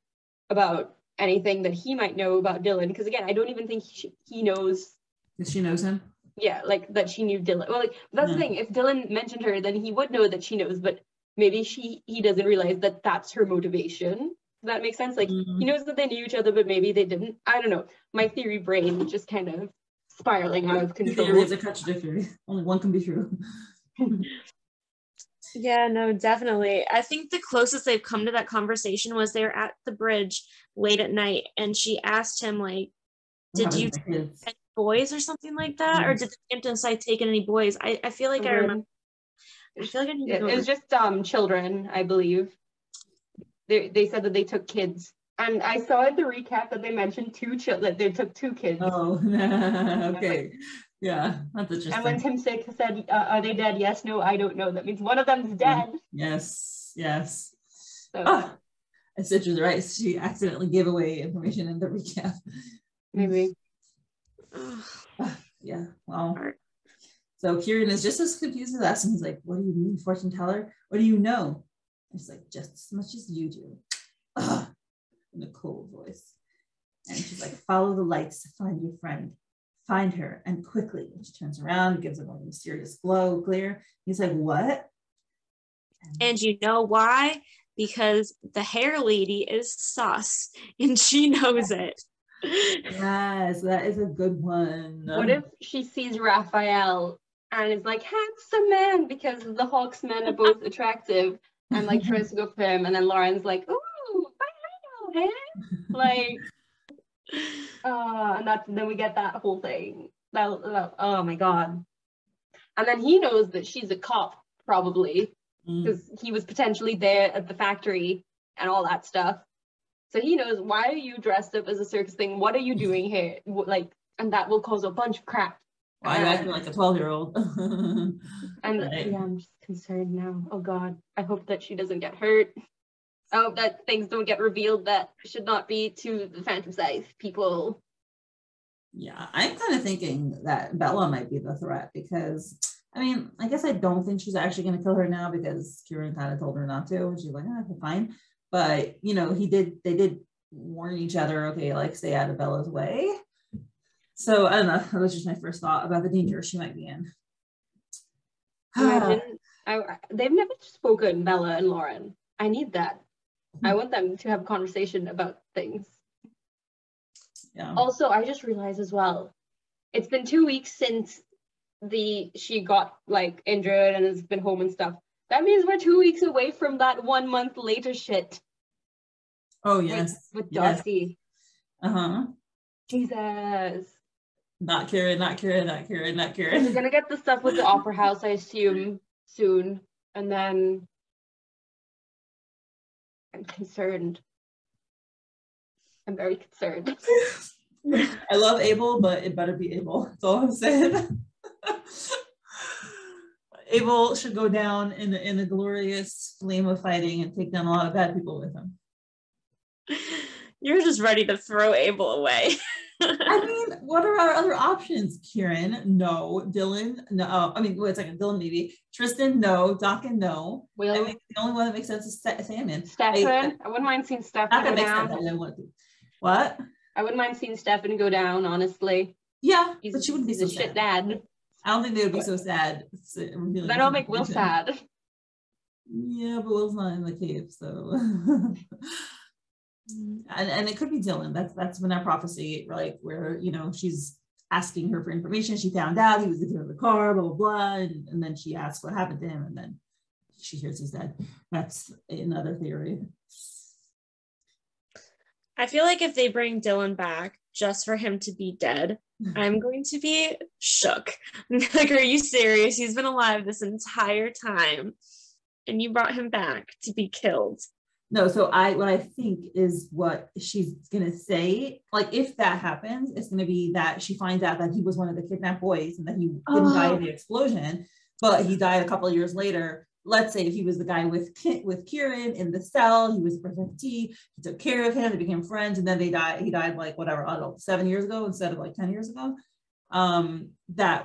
about anything that he might know about Dylan? Because again, I don't even think he knows. That she knows him? Yeah, like that she knew Dylan. Well, like that's the thing. If Dylan mentioned her, then he would know that she knows, but maybe he doesn't realize that that's her motivation. Does that make sense? Like he knows that they knew each other, but maybe they didn't. I don't know. My theory brain just kind of spiraling out of control. Theories are contradictory. Only one can be true. Yeah, no, definitely. I think the closest they've come to that conversation was they were at the bridge late at night, and she asked him like, did you take any boys or something like that? Or did the Hampton site take any boys? I feel like I remember. I feel like I need to go. It was just children, I believe. They said that they took kids, and I saw at the recap that they mentioned that they took 2 kids. Oh, okay, yeah, that's interesting. And when 𝗪𝘕 said, "Are they dead?" Yes, no, I don't know. That means one of them's dead. Yes. So. And Stitch was right. She accidentally gave away information in the recap. Maybe. Yeah. Well. So Kieran is just as confused as us, and he's like, "What do you mean, fortune teller? What do you know?" And she's like, "Just as much as you do," in a cold voice. And she's like, "Follow the lights to find your friend. Find her, and quickly." And she turns around, gives him a mysterious glare. He's like, "What?" And you know why? Because the hair lady is sus, and she knows it. Yes, that is a good one. What if she sees Raphael and is like, handsome man, because the Hawks men are both attractive, and like tries to go for him, and then Lauren's like, ooh, I know him. Like, and then we get that whole thing. Oh my god. And then he knows that she's a cop, probably, because he was potentially there at the factory and all that stuff. So he knows, why are you dressed up as a circus thing? What are you doing here? Like, and that will cause a bunch of crap. Why are you acting like a 12-year-old? And yeah, I'm just concerned now. Oh god, I hope that she doesn't get hurt. I hope that things don't get revealed that should not be to the Phantom Scythe people. Yeah, I'm kind of thinking that Bella might be the threat because, I mean, I guess I don't think she's actually going to kill her now because Kieran kind of told her not to. And she's like, okay, fine. But, you know, they did warn each other, okay, like stay out of Bella's way. So I don't know. That was just my first thought about the danger she might be in. Imagine, they've never spoken, Bella and Lauren. I need that. I want them to have a conversation about things. Yeah. Also, I just realized as well, it's been 2 weeks since she got like injured and has been home and stuff. That means we're 2 weeks away from that 1 month later shit. Oh yes. With Darcy. Uh-huh. Jesus. Not Kieran. We're gonna get the stuff with the opera house, I assume, soon. And then I'm concerned. I'm very concerned. I love Abel, but it better be Abel. That's all I'm saying. Abel should go down in a glorious flame of fighting and take down a lot of bad people with him. You're just ready to throw Abel away. I mean, what are our other options? Kieran, no. Dylan, no. I mean, wait a second. Dylan, maybe. Tristan, no. Dakin, no. Will. I mean, the only one that makes sense is Salmon. Stefan. I wouldn't mind seeing Stefan go down. What? I wouldn't mind seeing Stefan go down, honestly. Yeah, but she wouldn't be so sad. Shit dad. I don't think they would be so sad. That'll make Will sad. Yeah, but Will's not in the cave, so. and it could be Dylan. That's when that prophecy, like where, you know, she's asking her for information. She found out he was the kid of the car, blah, blah, blah. And then she asks what happened to him. And then she hears he's dead. That's another theory. I feel like if they bring Dylan back just for him to be dead, I'm going to be shook. Like, are you serious? He's been alive this entire time and you brought him back to be killed. No, so what I think is what she's gonna say, like if that happens, it's gonna be that she finds out that he was one of the kidnapped boys and that he didn't die in the explosion, but he died a couple of years later. Let's say if he was the guy with Kieran in the cell, he was a protectee, he took care of him, they became friends, and then he died like whatever, I don't know, 7 years ago instead of like 10 years ago. That's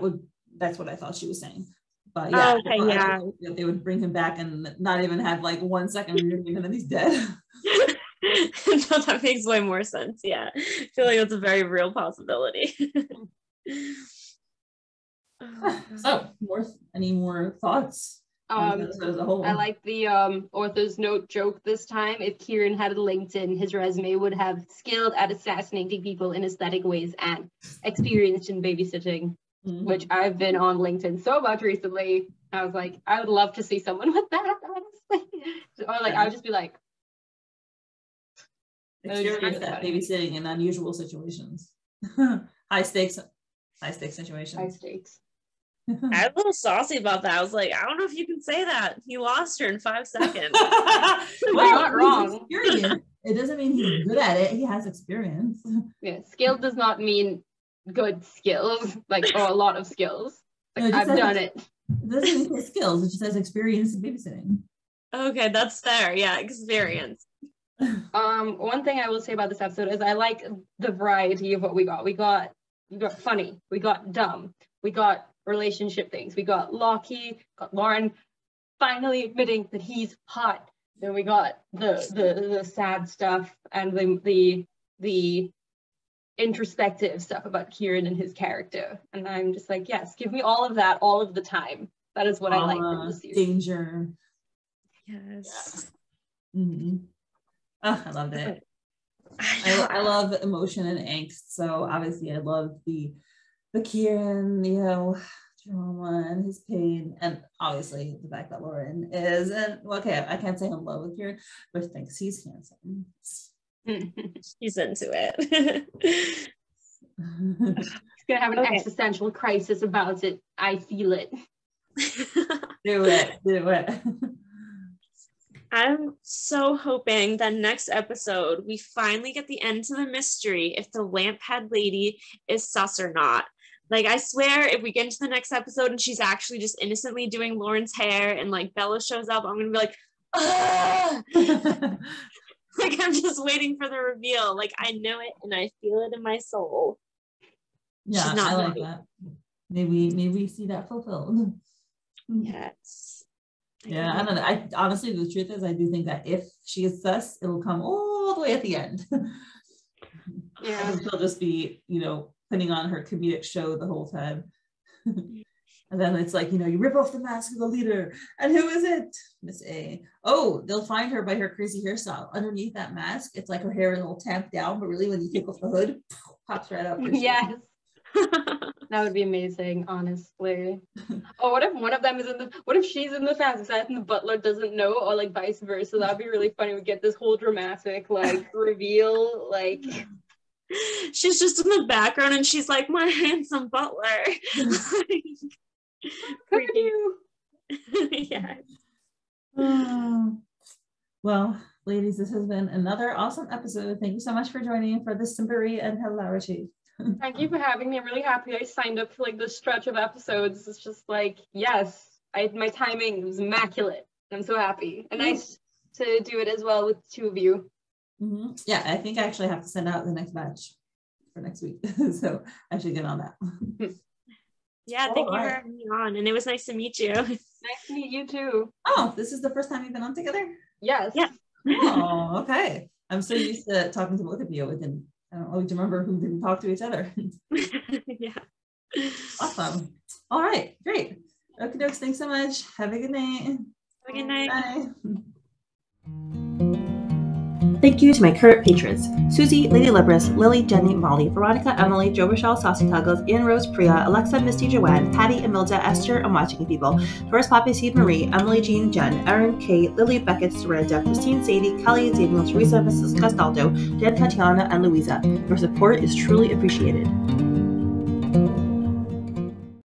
what I thought she was saying. But yeah, okay, yeah. They would bring him back and not even have like 1 second and then he's dead. No, that makes way more sense. Yeah, I feel like that's a very real possibility. So, any more thoughts? As a whole? I like the author's note joke this time. If Kieran had a LinkedIn, his resume would have skilled at assassinating people in aesthetic ways and experienced in babysitting. Mm-hmm. Which I've been on LinkedIn so much recently. I was like, I would love to see someone with that, honestly. Or like, I would just be like, experience that babysitting in unusual situations. high stakes situations. High stakes. I was a little saucy about that. I was like, I don't know if you can say that. He lost her in 5 seconds. Well, you're not wrong. It doesn't mean he's good at it. He has experience. Yeah, skill does not mean good skills, like, or a lot of skills. Like, I've done it. It doesn't mean skills, it just says experience in babysitting. Okay, that's fair. Yeah, experience. One thing I will say about this episode is I like the variety of what we got. We got funny, we got dumb, we got relationship things, we got Lockie, got Lauren finally admitting that he's hot. Then we got the sad stuff and the introspective stuff about Kieran and his character, and I'm just like, yes, give me all of that all of the time. That is what I like from the series. Danger. Yes. Yeah. Mm-hmm. Oh, I loved it. I love emotion and angst, so obviously I love the Kieran, you know, drama and his pain, and obviously the fact that Lauren is, and okay, I can't say I'm in love with Kieran, but thinks he's handsome. He's into it. He's gonna have an existential crisis about it. I feel it. Do it. I'm so hoping that next episode we finally get the end to the mystery if the lamp head lady is sus or not. Like, I swear, if we get into the next episode and she's actually just innocently doing Lauren's hair and like Bella shows up, I'm gonna be like, ah! Like, I'm just waiting for the reveal. Like, I know it and I feel it in my soul. Yeah, she's not I like happy. that. Maybe we see that fulfilled. Yes. Yeah, I don't know. I honestly, the truth is, I do think that if she is sus, it'll come all the way at the end. Yeah, she'll just be, putting on her comedic show the whole time. And then it's like, you rip off the mask of the leader. And who is it? Miss A. Oh, they'll find her by her crazy hairstyle. Underneath that mask, it's like her hair is all tamped down, but really when you take off the hood, pops right up. Yes. That would be amazing, honestly. Oh, what if one of them is what if she's in the fancy side and the butler doesn't know, or like vice versa? That'd be really funny. We get this whole dramatic reveal, like she's just in the background and she's like, my handsome butler. Look at you. Yeah. Well, ladies, this has been another awesome episode. Thank you so much for joining for this simpery and hilarity. Thank you for having me. I'm really happy I signed up for this stretch of episodes. It's just yes, my timing was immaculate. I'm so happy. And nice to do it as well with two of you. Mm-hmm. Yeah, I think I actually have to send out the next batch for next week. So I should get on that. Yeah, thank you for having me on. And it was nice to meet you. Nice to meet you too. Oh, this is the first time you've been on together? Yes. Yeah. Oh, okay. I'm so used to talking to both of you. I don't always remember who didn't talk to each other. Yeah. Awesome. All right, great. Okie dokes, thanks so much. Have a good night. Have a good night. Bye. Thank you to my current patrons: Susie, Lady Libris, Lily, Jenny, Molly, Veronica, Emily, 𝗕𝗏𝗱𝗃, Saucy Tuggles, Ian Rose, Priya, Alexa, Misty, Joanne, Patty, Emilda, Esther, and 𝗦𝘂𝗽𝗍𝗵𝗄, 𝗨𝗏𝗱𝗃, Marie, Emily, Jean, Jen, Erin, Kate, Lily, Beckett, Sorrenta, Christine, Sadie, Kelly, Daniel, Teresa, Mrs. Castaldo, Jen, Tatiana, and Louisa. Your support is truly appreciated.